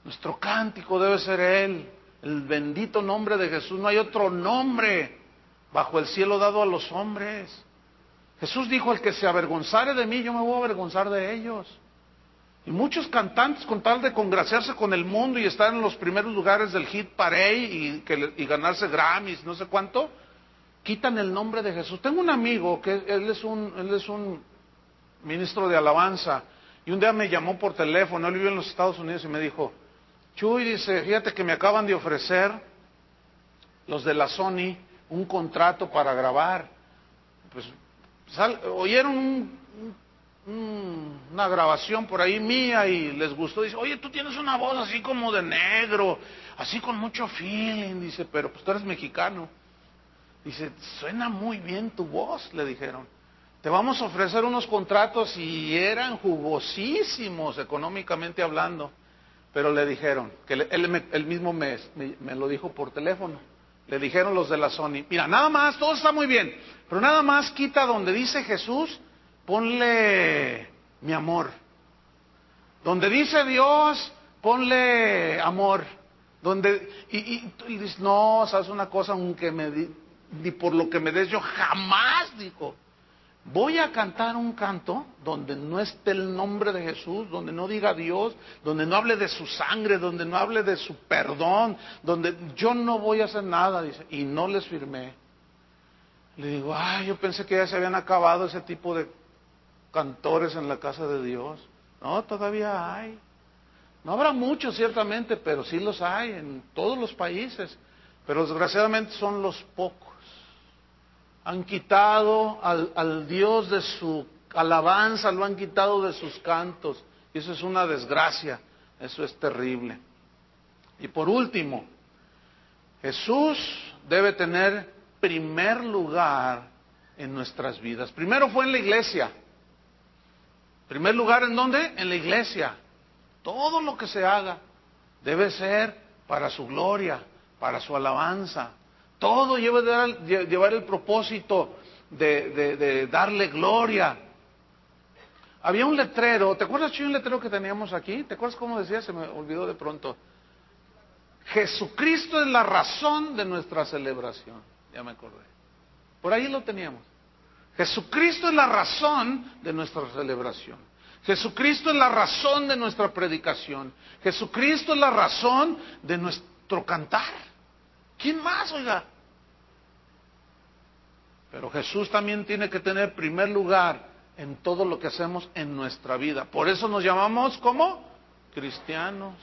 Nuestro cántico debe ser Él, el bendito nombre de Jesús. No hay otro nombre bajo el cielo dado a los hombres. Jesús dijo, el que se avergonzare de mí, yo me voy a avergonzar de ellos. Y muchos cantantes, con tal de congraciarse con el mundo y estar en los primeros lugares del hit parade y ganarse Grammys, no sé cuánto, quitan el nombre de Jesús. Tengo un amigo que él es un ministro de alabanza, y un día me llamó por teléfono. Él vive en los Estados Unidos y me dijo, Chuy, dice, fíjate que me acaban de ofrecer los de la Sony un contrato para grabar. Pues oyeron una grabación por ahí mía y les gustó. Dice, oye, tú tienes una voz así como de negro, así con mucho feeling. Dice, pero pues tú eres mexicano. Dice, suena muy bien tu voz, le dijeron. Te vamos a ofrecer unos contratos, y eran jugosísimos económicamente hablando. Pero le dijeron, que él mismo me lo dijo por teléfono. Le dijeron los de la Sony, mira, nada más, todo está muy bien, pero nada más quita donde dice Jesús, ponle mi amor. Donde dice Dios, ponle amor. Y dice, no, sabes una cosa, aunque ni por lo que me des, yo jamás, dijo, voy a cantar un canto donde no esté el nombre de Jesús, donde no diga Dios, donde no hable de su sangre, donde no hable de su perdón, donde yo no voy a hacer nada, dice, y no les firmé. Le digo, yo pensé que ya se habían acabado ese tipo de cantores en la casa de Dios. No, todavía hay. No habrá muchos ciertamente, pero sí los hay en todos los países, pero desgraciadamente son los pocos. Han quitado al Dios de su alabanza, lo han quitado de sus cantos. Y eso es una desgracia, eso es terrible. Y por último, Jesús debe tener primer lugar en nuestras vidas. Primero fue en la iglesia. ¿Primer lugar en dónde? En la iglesia. Todo lo que se haga debe ser para su gloria, para su alabanza. Todo debe llevar el propósito de darle gloria. Había un letrero, ¿te acuerdas, Chuy, un letrero que teníamos aquí? ¿Te acuerdas cómo decía? Se me olvidó de pronto. Jesucristo es la razón de nuestra celebración. Ya me acordé. Por ahí lo teníamos. Jesucristo es la razón de nuestra celebración. Jesucristo es la razón de nuestra predicación. Jesucristo es la razón de nuestro cantar. ¿Quién más, oiga? Pero Jesús también tiene que tener primer lugar en todo lo que hacemos en nuestra vida. Por eso nos llamamos, ¿cómo? Cristianos.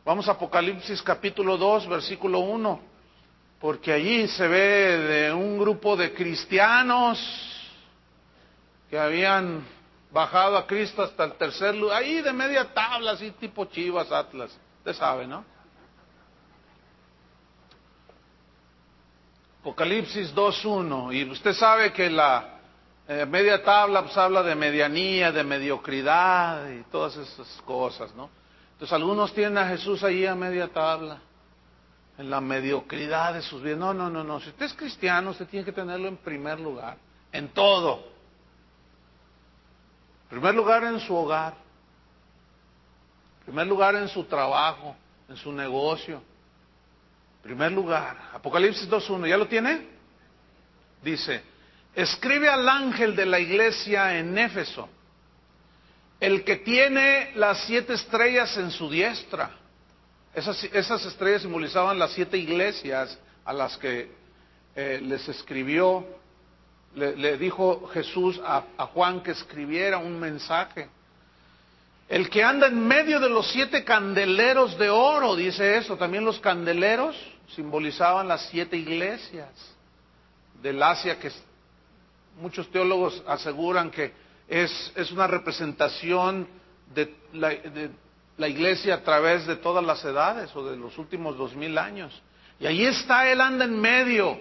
Vamos a Apocalipsis capítulo 2, versículo 1. Porque allí se ve de un grupo de cristianos que habían bajado a Cristo hasta el tercer lugar. Ahí de media tabla, así tipo Chivas, Atlas. Usted sabe, ¿no? Apocalipsis 2.1, y usted sabe que la media tabla pues habla de medianía, de mediocridad y todas esas cosas, ¿no? Entonces algunos tienen a Jesús ahí a media tabla, en la mediocridad de sus vidas. No, si usted es cristiano, usted tiene que tenerlo en primer lugar, en todo. En primer lugar en su hogar, en primer lugar en su trabajo, en su negocio. Primer lugar, Apocalipsis 2.1, ¿ya lo tiene? Dice, escribe al ángel de la iglesia en Éfeso, el que tiene las 7 estrellas en su diestra. Esas estrellas simbolizaban las 7 iglesias a las que les escribió. Le dijo Jesús a Juan que escribiera un mensaje. El que anda en medio de los 7 candeleros de oro, dice eso. También los candeleros simbolizaban las 7 iglesias del Asia, que muchos teólogos aseguran que es una representación de la iglesia a través de todas las edades o de los últimos 2000 años. Y ahí está, Él anda en medio,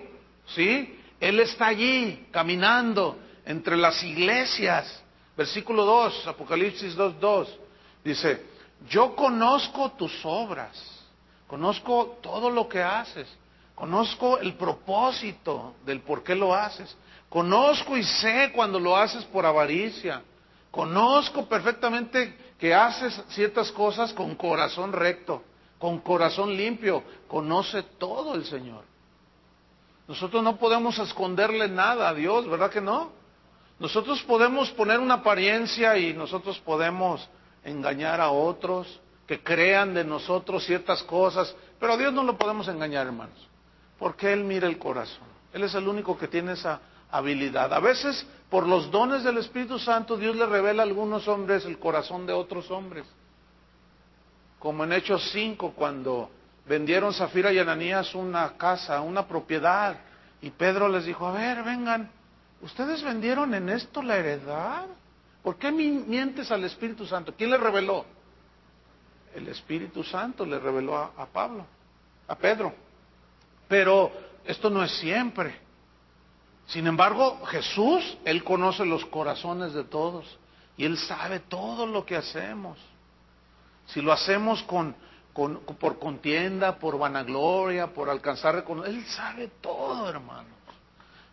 ¿sí? Él está allí caminando entre las iglesias. Versículo 2, Apocalipsis 2:2, dice, yo conozco tus obras, conozco todo lo que haces, conozco el propósito del por qué lo haces, conozco y sé cuando lo haces por avaricia, conozco perfectamente que haces ciertas cosas con corazón recto, con corazón limpio, conoce todo el Señor. Nosotros no podemos esconderle nada a Dios, ¿verdad que no? Nosotros podemos poner una apariencia y nosotros podemos engañar a otros que crean de nosotros ciertas cosas, pero a Dios no lo podemos engañar, hermanos, porque Él mira el corazón. Él es el único que tiene esa habilidad. A veces, por los dones del Espíritu Santo, Dios le revela a algunos hombres el corazón de otros hombres, como en Hechos 5, cuando vendieron Zafira y Ananías una casa, una propiedad. Y Pedro les dijo, a ver, vengan, ¿ustedes vendieron en esto la heredad? ¿Por qué mientes al Espíritu Santo? ¿Quién le reveló? El Espíritu Santo le reveló a Pablo, a Pedro. Pero esto no es siempre. Sin embargo, Jesús, Él conoce los corazones de todos y Él sabe todo lo que hacemos. Si lo hacemos por contienda, por vanagloria, por alcanzar reconocimiento, Él sabe todo, hermanos.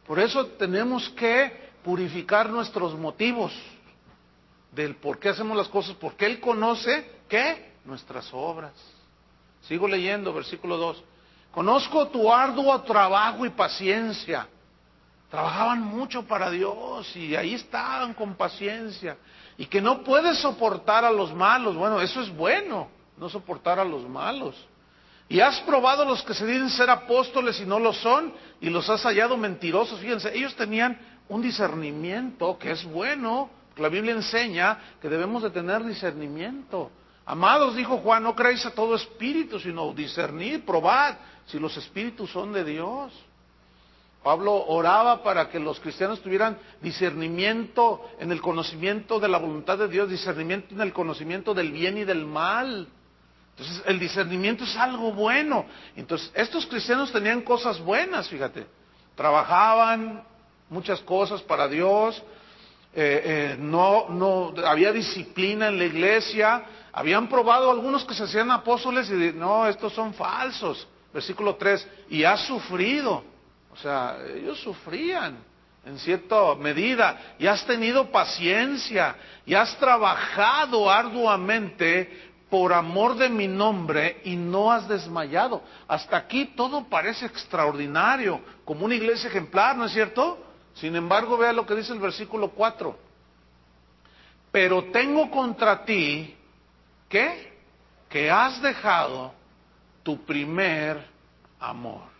Por eso tenemos que purificar nuestros motivos del por qué hacemos las cosas, porque Él conoce, ¿qué? Nuestras obras. Sigo leyendo, versículo 2. Conozco tu arduo trabajo y paciencia. Trabajaban mucho para Dios y ahí estaban con paciencia. Y que no puedes soportar a los malos. Bueno, eso es bueno, no soportar a los malos. Y has probado a los que se dicen ser apóstoles y no lo son, y los has hallado mentirosos. Fíjense, ellos tenían un discernimiento que es bueno. La Biblia enseña que debemos de tener discernimiento. Amados, dijo Juan, no creáis a todo espíritu, sino discernid, probad si los espíritus son de Dios. Pablo oraba para que los cristianos tuvieran discernimiento en el conocimiento de la voluntad de Dios, discernimiento en el conocimiento del bien y del mal. Entonces, el discernimiento es algo bueno. Entonces, estos cristianos tenían cosas buenas, fíjate. Trabajaban muchas cosas para Dios, no había disciplina en la iglesia, habían probado algunos que se hacían apóstoles y no, estos son falsos. Versículo 3, y has sufrido. O sea, ellos sufrían en cierta medida, y has tenido paciencia, y has trabajado arduamente por amor de mi nombre, y no has desmayado. Hasta aquí todo parece extraordinario, como una iglesia ejemplar, ¿no es cierto? Sin embargo, vea lo que dice el versículo 4. Pero tengo contra ti, ¿qué? Que has dejado tu primer amor.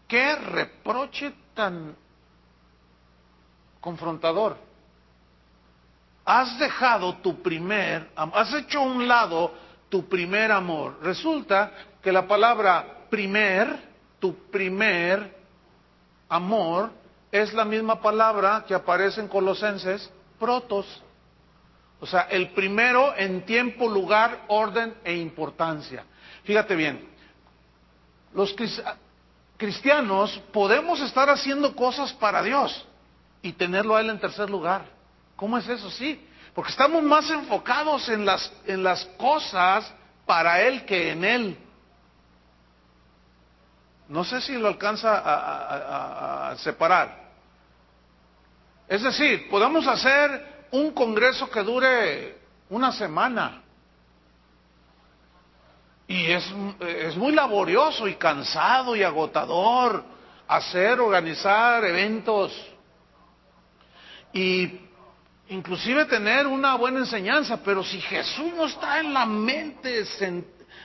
¡Qué reproche tan confrontador! Has dejado tu primer amor, has hecho a un lado tu primer amor. Resulta que la palabra tu primer amor, es la misma palabra que aparece en Colosenses, protos. O sea, el primero en tiempo, lugar, orden e importancia. Fíjate bien, los cristianos podemos estar haciendo cosas para Dios y tenerlo a Él en tercer lugar. ¿Cómo es eso? Sí, porque estamos más enfocados en las cosas para Él que en Él. No sé si lo alcanza a separar. Es decir, podemos hacer un congreso que dure una semana. Y es muy laborioso y cansado y agotador organizar eventos y inclusive tener una buena enseñanza, pero si Jesús no está en la mente,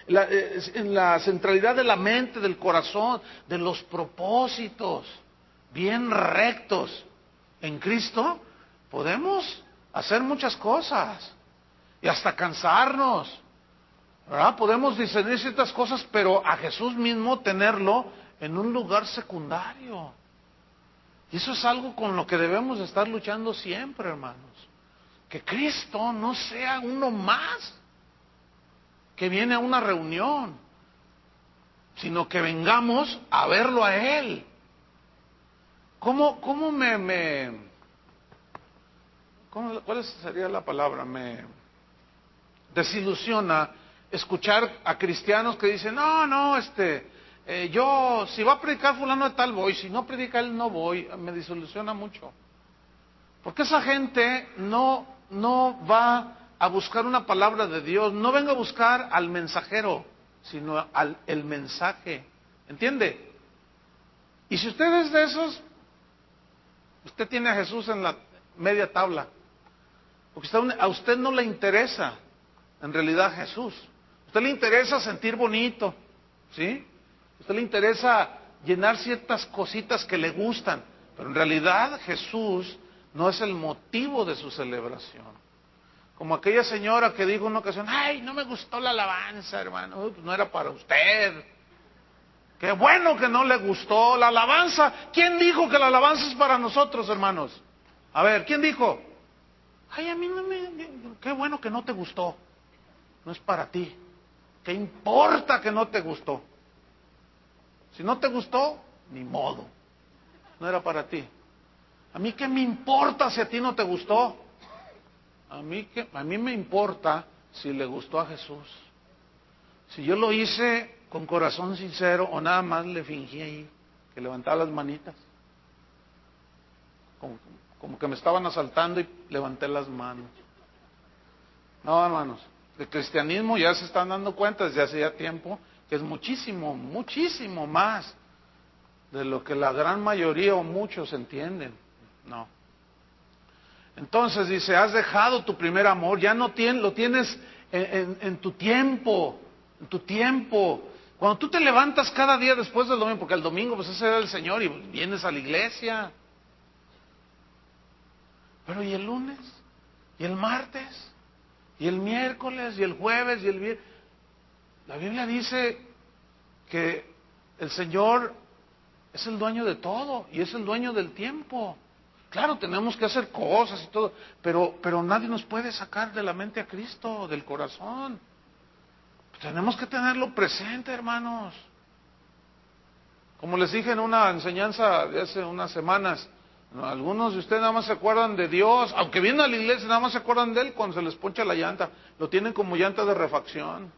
en la centralidad de la mente, del corazón, de los propósitos bien rectos en Cristo, podemos hacer muchas cosas y hasta cansarnos. ¿Verdad? Podemos discernir ciertas cosas, pero a Jesús mismo tenerlo en un lugar secundario. Y eso es algo con lo que debemos estar luchando siempre, hermanos. Que Cristo no sea uno más que viene a una reunión, sino que vengamos a verlo a Él. ¿Cuál sería la palabra? Me desilusiona escuchar a cristianos que dicen, yo, si va a predicar fulano de tal voy, si no predica él no voy. Me desilusiona mucho. Porque esa gente no va a buscar una palabra de Dios, no venga a buscar al mensajero, sino el mensaje. ¿Entiende? Y si usted es de esos, usted tiene a Jesús en la media tabla. Porque a usted no le interesa en realidad Jesús. A usted le interesa sentir bonito, ¿sí? A usted le interesa llenar ciertas cositas que le gustan, pero en realidad Jesús no es el motivo de su celebración. Como aquella señora que dijo en una ocasión, ay, no me gustó la alabanza, hermano. Pues no era para usted. Qué bueno que no le gustó la alabanza. ¿Quién dijo que la alabanza es para nosotros, hermanos? A ver, ¿quién dijo? Ay, a mí no me... Qué bueno que no te gustó. No es para ti. ¿Qué importa que no te gustó? Si no te gustó, ni modo. No era para ti. ¿A mí qué me importa si a ti no te gustó? A mí me importa si le gustó a Jesús. Si yo lo hice con corazón sincero o nada más le fingí ahí, que levantaba las manitas. Como que me estaban asaltando y levanté las manos. No, hermanos, el cristianismo ya se están dando cuenta desde hace ya tiempo que es muchísimo, muchísimo más de lo que la gran mayoría o muchos entienden. No. Entonces dice, has dejado tu primer amor, ya no lo tienes en tu tiempo, en tu tiempo. Cuando tú te levantas cada día después del domingo, porque el domingo pues ese era el Señor y vienes a la iglesia. Pero ¿y el lunes? ¿Y el martes? ¿Y el miércoles? ¿Y el jueves? ¿Y el viernes? La Biblia dice que el Señor es el dueño de todo y es el dueño del tiempo. Claro, tenemos que hacer cosas y todo, pero nadie nos puede sacar de la mente a Cristo, del corazón. Tenemos que tenerlo presente, hermanos. Como les dije en una enseñanza de hace unas semanas, algunos de ustedes nada más se acuerdan de Dios, aunque vienen a la iglesia, nada más se acuerdan de Él cuando se les poncha la llanta. Lo tienen como llanta de refacción.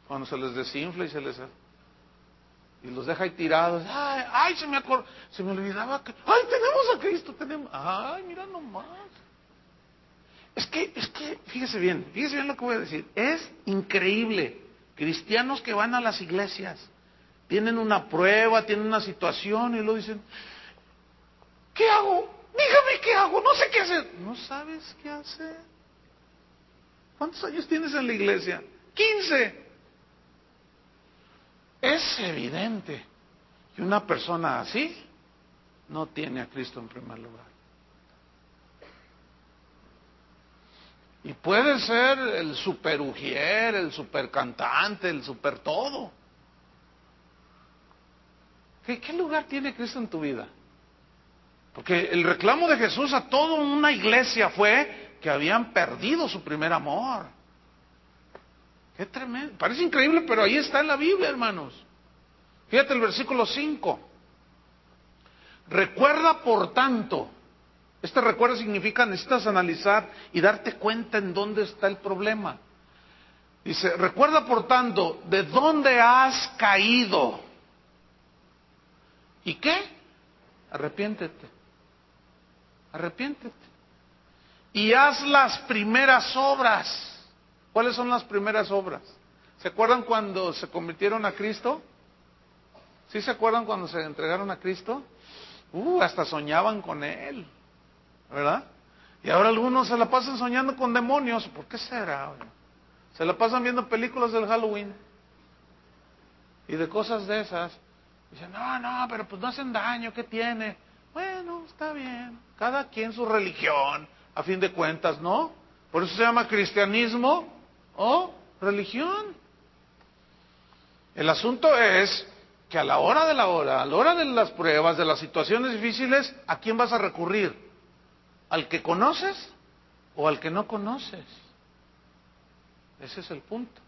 Cuando se les desinfla y los deja ahí tirados. Ay, se me olvidaba que, ay, tenemos a Cristo, ay, mira nomás. Es que, fíjese bien lo que voy a decir. Es increíble. Cristianos que van a las iglesias, tienen una prueba, tienen una situación y luego dicen, ¿qué hago? Dígame qué hago, no sé qué hacer. ¿No sabes qué hacer? ¿Cuántos años tienes en la iglesia? 15. Es evidente que una persona así no tiene a Cristo en primer lugar. Y puede ser el super ujier, el super cantante, el super todo. ¿Qué lugar tiene Cristo en tu vida? Porque el reclamo de Jesús a toda una iglesia fue que habían perdido su primer amor. Qué tremendo. Parece increíble, pero ahí está en la Biblia, hermanos. Fíjate el versículo 5. Recuerda, por tanto. Este recuerdo significa necesitas analizar y darte cuenta en dónde está el problema. Dice, recuerda, por tanto, de dónde has caído. ¿Y qué? Arrepiéntete. Arrepiéntete. Y haz las primeras obras. ¿Cuáles son las primeras obras? ¿Se acuerdan cuando se convirtieron a Cristo? ¿Sí se acuerdan cuando se entregaron a Cristo? Hasta soñaban con Él, ¿verdad? Y ahora algunos se la pasan soñando con demonios. ¿Por qué será? Se la pasan viendo películas del Halloween y de cosas de esas. Dicen, no, pero pues no hacen daño, ¿qué tiene? Bueno, está bien. Cada quien su religión, a fin de cuentas, ¿no? Por eso se llama cristianismo o religión. El asunto es que a la hora de las pruebas, de las situaciones difíciles, ¿a quién vas a recurrir? ¿Al que conoces o al que no conoces? Ese es el punto.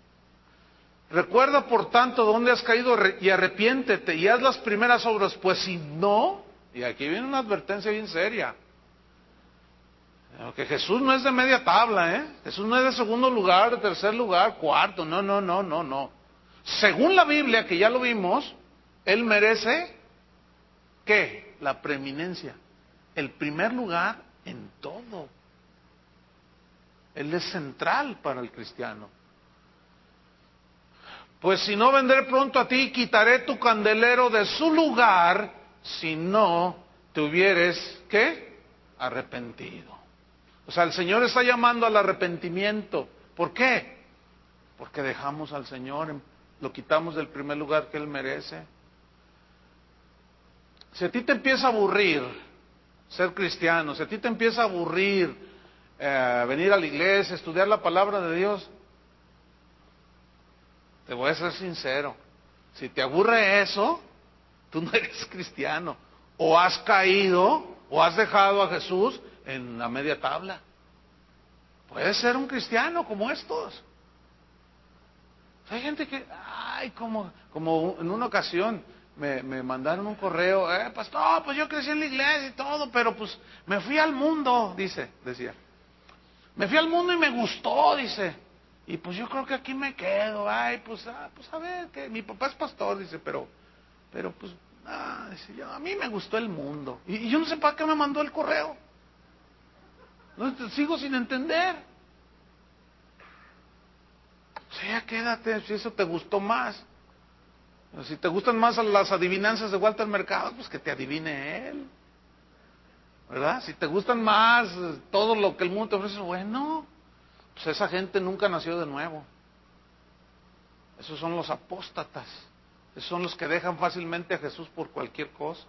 Recuerda, por tanto, dónde has caído y arrepiéntete y haz las primeras obras, pues si no, y aquí viene una advertencia bien seria, que Jesús no es de media tabla, Jesús no es de segundo lugar, de tercer lugar, cuarto, no. Según la Biblia, que ya lo vimos, Él merece, ¿qué? La preeminencia, el primer lugar en todo. Él es central para el cristiano. Pues si no, vendré pronto a ti y quitaré tu candelero de su lugar, si no te hubieres, ¿qué? Arrepentido. O sea, el Señor está llamando al arrepentimiento. ¿Por qué? Porque dejamos al Señor, lo quitamos del primer lugar que Él merece. Si a ti te empieza a aburrir ser cristiano, si a ti te empieza a aburrir venir a la iglesia, estudiar la palabra de Dios, te voy a ser sincero, si te aburre eso, tú no eres cristiano, o has caído, o has dejado a Jesús en la media tabla. Puedes ser un cristiano como estos. Hay gente que, como en una ocasión me mandaron un correo, pastor, pues yo crecí en la iglesia y todo, pero pues me fui al mundo, decía. Me fui al mundo y me gustó, dice. Y pues yo creo que aquí me quedo, pues a ver, que mi papá es pastor, dice, pero pues, dice, a mí me gustó el mundo. Y yo no sé para qué me mandó el correo. No, sigo sin entender. O sea, quédate, si eso te gustó más. Si te gustan más las adivinanzas de Walter Mercado, pues que te adivine él. ¿Verdad? Si te gustan más todo lo que el mundo te ofrece, bueno, pues esa gente nunca nació de nuevo. Esos son los apóstatas. Esos son los que dejan fácilmente a Jesús por cualquier cosa.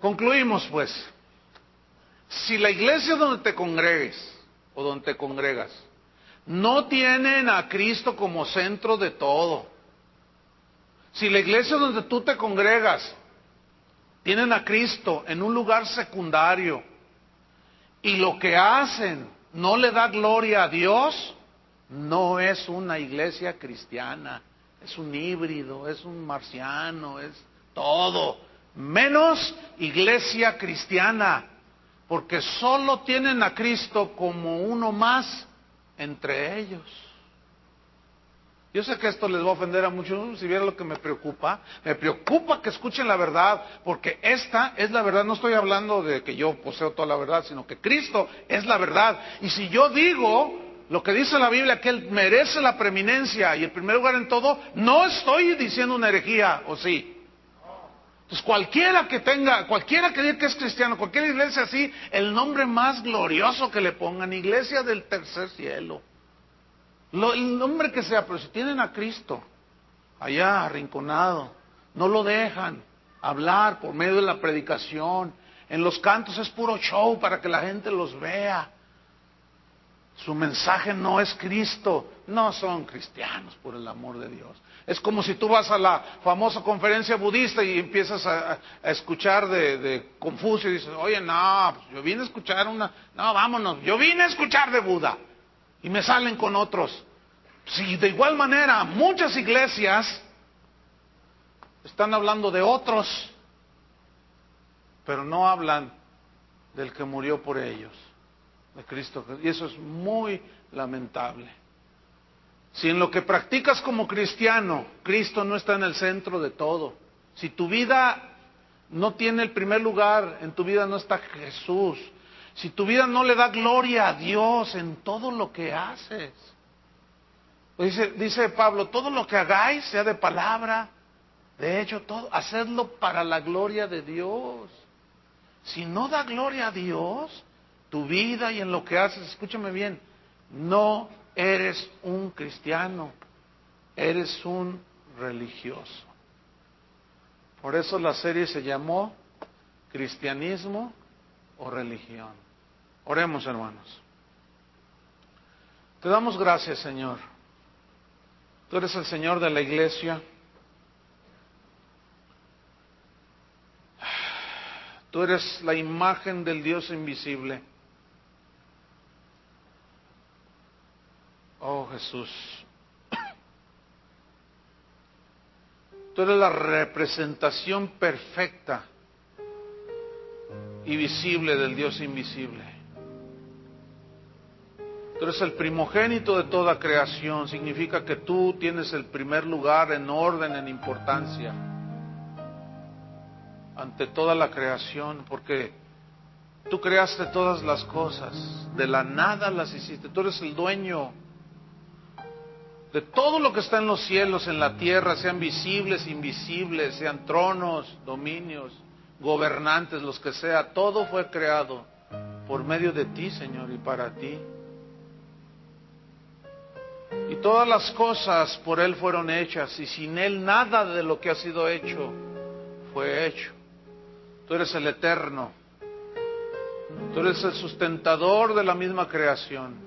Concluimos pues. Si la iglesia donde te congregues o donde te congregas no tienen a Cristo como centro de todo, si la iglesia donde tú te congregas tienen a Cristo en un lugar secundario y lo que hacen no le da gloria a Dios, no es una iglesia cristiana, es un híbrido, es un marciano, es todo, menos iglesia cristiana, porque solo tienen a Cristo como uno más entre ellos. Yo sé que esto les va a ofender a muchos, si vieran lo que me preocupa que escuchen la verdad, porque esta es la verdad. No estoy hablando de que yo poseo toda la verdad, sino que Cristo es la verdad. Y si yo digo lo que dice la Biblia, que Él merece la preeminencia y el primer lugar en todo, no estoy diciendo una herejía, ¿o sí? Entonces cualquiera que diga que es cristiano, cualquier iglesia así, el nombre más glorioso que le pongan, iglesia del tercer cielo, el nombre que sea, pero si tienen a Cristo allá arrinconado, no lo dejan hablar por medio de la predicación, en los cantos es puro show para que la gente los vea, su mensaje no es Cristo, no son cristianos, por el amor de Dios. Es como si tú vas a la famosa conferencia budista y empiezas a escuchar de Confucio y dices, oye, no, pues yo vine a escuchar vámonos, yo vine a escuchar de Buda. Y me salen con otros. Si de igual manera muchas iglesias están hablando de otros, pero no hablan del que murió por ellos, de Cristo. Y eso es muy lamentable. Si en lo que practicas como cristiano, Cristo no está en el centro de todo, si tu vida no tiene el primer lugar, en tu vida no está Jesús, si tu vida no le da gloria a Dios en todo lo que haces. Dice Pablo, todo lo que hagáis, sea de palabra, de hecho, todo, hacedlo para la gloria de Dios. Si no da gloria a Dios, tu vida y en lo que haces, escúchame bien, no eres un cristiano, eres un religioso. Por eso la serie se llamó Cristianismo o Religión. Oremos, hermanos. Te damos gracias, Señor. Tú eres el Señor de la iglesia. Tú eres la imagen del Dios invisible. Oh Jesús, tú eres la representación perfecta y visible del Dios invisible. Tú eres el primogénito de toda creación, significa que tú tienes el primer lugar en orden, en importancia, ante toda la creación, porque tú creaste todas las cosas, de la nada las hiciste, tú eres el dueño de todo lo que está en los cielos, en la tierra, sean visibles, invisibles, sean tronos, dominios, gobernantes, los que sea, todo fue creado por medio de ti, Señor, y para ti. Y todas las cosas por Él fueron hechas, y sin Él nada de lo que ha sido hecho fue hecho. Tú eres el eterno, Tú eres el sustentador de la misma creación.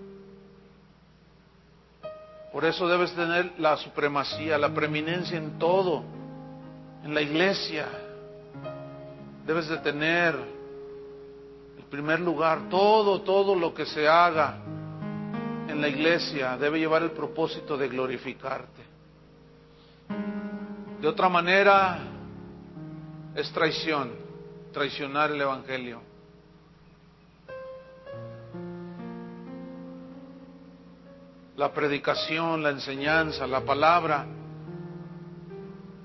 Por eso debes tener la supremacía, la preeminencia en todo. En la iglesia debes de tener el primer lugar. Todo lo que se haga en la iglesia debe llevar el propósito de glorificarte. De otra manera es traición, traicionar el evangelio. La predicación, la enseñanza, la palabra,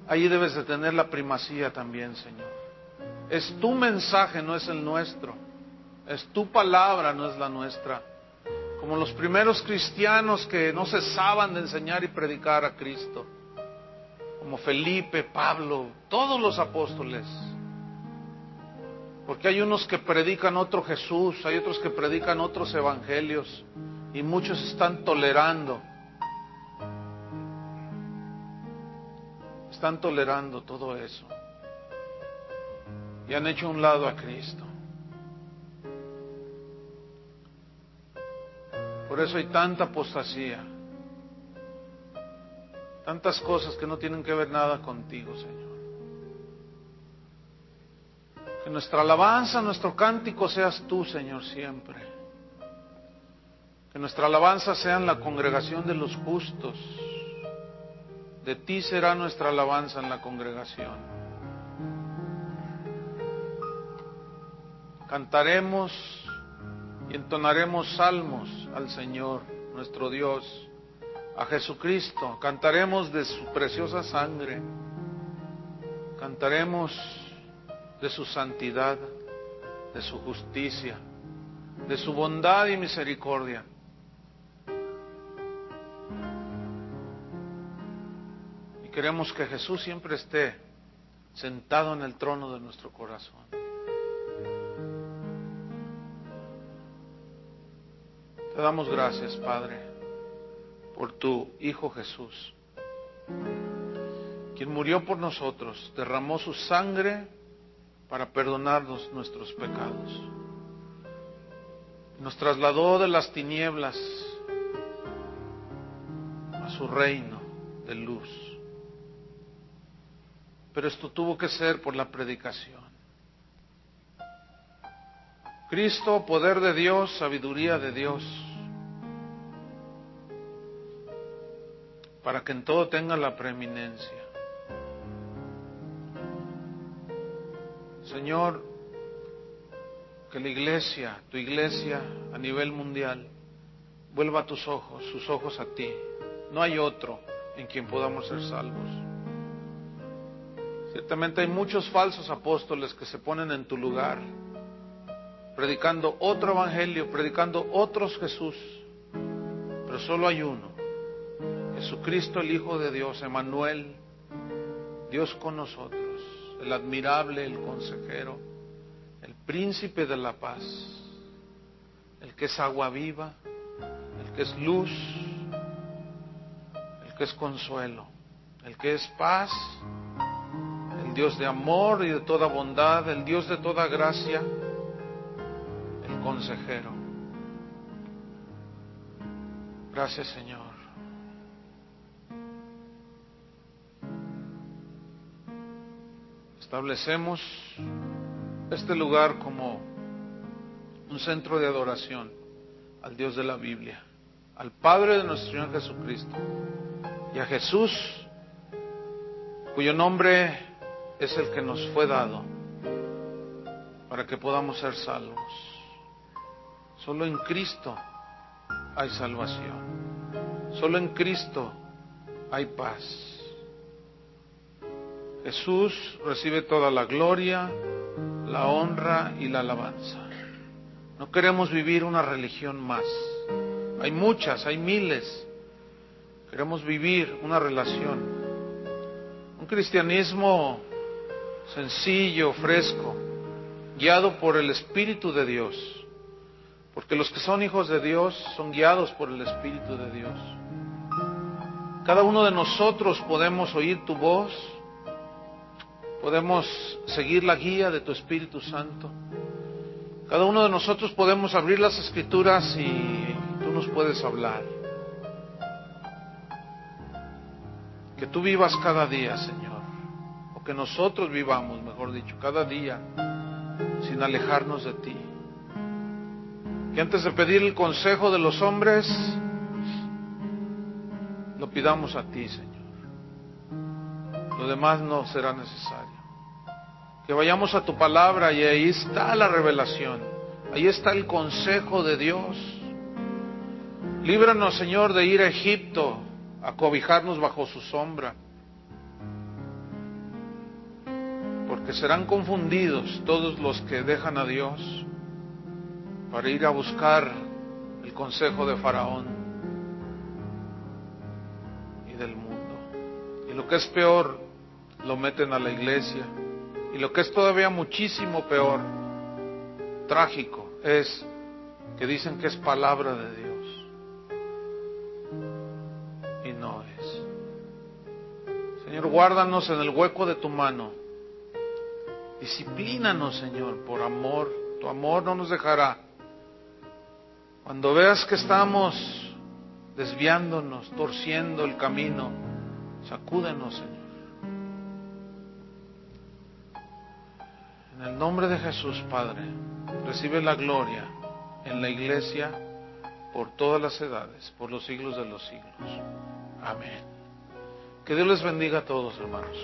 ahí debes de tener la primacía también, Señor. Es tu mensaje, no es el nuestro. Es tu palabra, no es la nuestra. Como los primeros cristianos que no cesaban de enseñar y predicar a Cristo. Como Felipe, Pablo, todos los apóstoles. Porque hay unos que predican otro Jesús, hay otros que predican otros evangelios. Y muchos están tolerando. Están tolerando todo eso. Y han hecho a un lado a Cristo. Por eso hay tanta apostasía. Tantas cosas que no tienen que ver nada contigo, Señor. Que nuestra alabanza, nuestro cántico seas tú, Señor, siempre. Que nuestra alabanza sea en la congregación de los justos. De ti será nuestra alabanza en la congregación. Cantaremos y entonaremos salmos al Señor, nuestro Dios, a Jesucristo. Cantaremos de su preciosa sangre. Cantaremos de su santidad, de su justicia, de su bondad y misericordia. Y queremos que Jesús siempre esté sentado en el trono de nuestro corazón. Te damos gracias, Padre, por tu Hijo Jesús, quien murió por nosotros, derramó su sangre para perdonarnos nuestros pecados. Nos trasladó de las tinieblas a su reino de luz. Pero esto tuvo que ser por la predicación. Cristo, poder de Dios, sabiduría de Dios, para que en todo tenga la preeminencia. Señor, que la iglesia, tu iglesia a nivel mundial, vuelva sus ojos a ti. No hay otro en quien podamos ser salvos. Ciertamente hay muchos falsos apóstoles que se ponen en tu lugar, predicando otro evangelio, predicando otros Jesús, pero solo hay uno, Jesucristo el Hijo de Dios, Emmanuel, Dios con nosotros, el admirable, el consejero, el príncipe de la paz, el que es agua viva, el que es luz, el que es consuelo, el que es paz, el Dios de amor y de toda bondad, el Dios de toda gracia, el consejero. Gracias, Señor. Establecemos este lugar como un centro de adoración al Dios de la Biblia, al Padre de nuestro Señor Jesucristo y a Jesús, cuyo nombre es el que nos fue dado para que podamos ser salvos. Solo en Cristo hay salvación. Solo en Cristo hay paz. Jesús recibe toda la gloria, la honra y la alabanza. No queremos vivir una religión más. Hay muchas, hay miles. Queremos vivir una relación. Un cristianismo sencillo, fresco, guiado por el Espíritu de Dios. Porque los que son hijos de Dios son guiados por el Espíritu de Dios. Cada uno de nosotros podemos oír tu voz, podemos seguir la guía de tu Espíritu Santo Cada uno de nosotros podemos abrir las Escrituras y tú nos puedes hablar. Que tú vivas cada día, Señor, o que nosotros vivamos, mejor dicho, cada día, sin alejarnos de ti. Que antes de pedir el consejo de los hombres, lo pidamos a ti, Señor. Lo demás no será necesario. Que vayamos a tu palabra y ahí está la revelación, ahí está el consejo de Dios. Líbranos, Señor, de ir a Egipto, a cobijarnos bajo su sombra, porque serán confundidos todos los que dejan a Dios para ir a buscar el consejo de Faraón y del mundo. Y lo que es peor, lo meten a la iglesia. Y lo que es todavía muchísimo peor, trágico, es que dicen que es palabra de Dios. Y no es. Señor, guárdanos en el hueco de tu mano. Disciplínanos, Señor, por amor. Tu amor no nos dejará. Cuando veas que estamos desviándonos, torciendo el camino, sacúdenos, Señor. En el nombre de Jesús, Padre, recibe la gloria en la iglesia por todas las edades, por los siglos de los siglos. Amén. Que Dios les bendiga a todos, hermanos.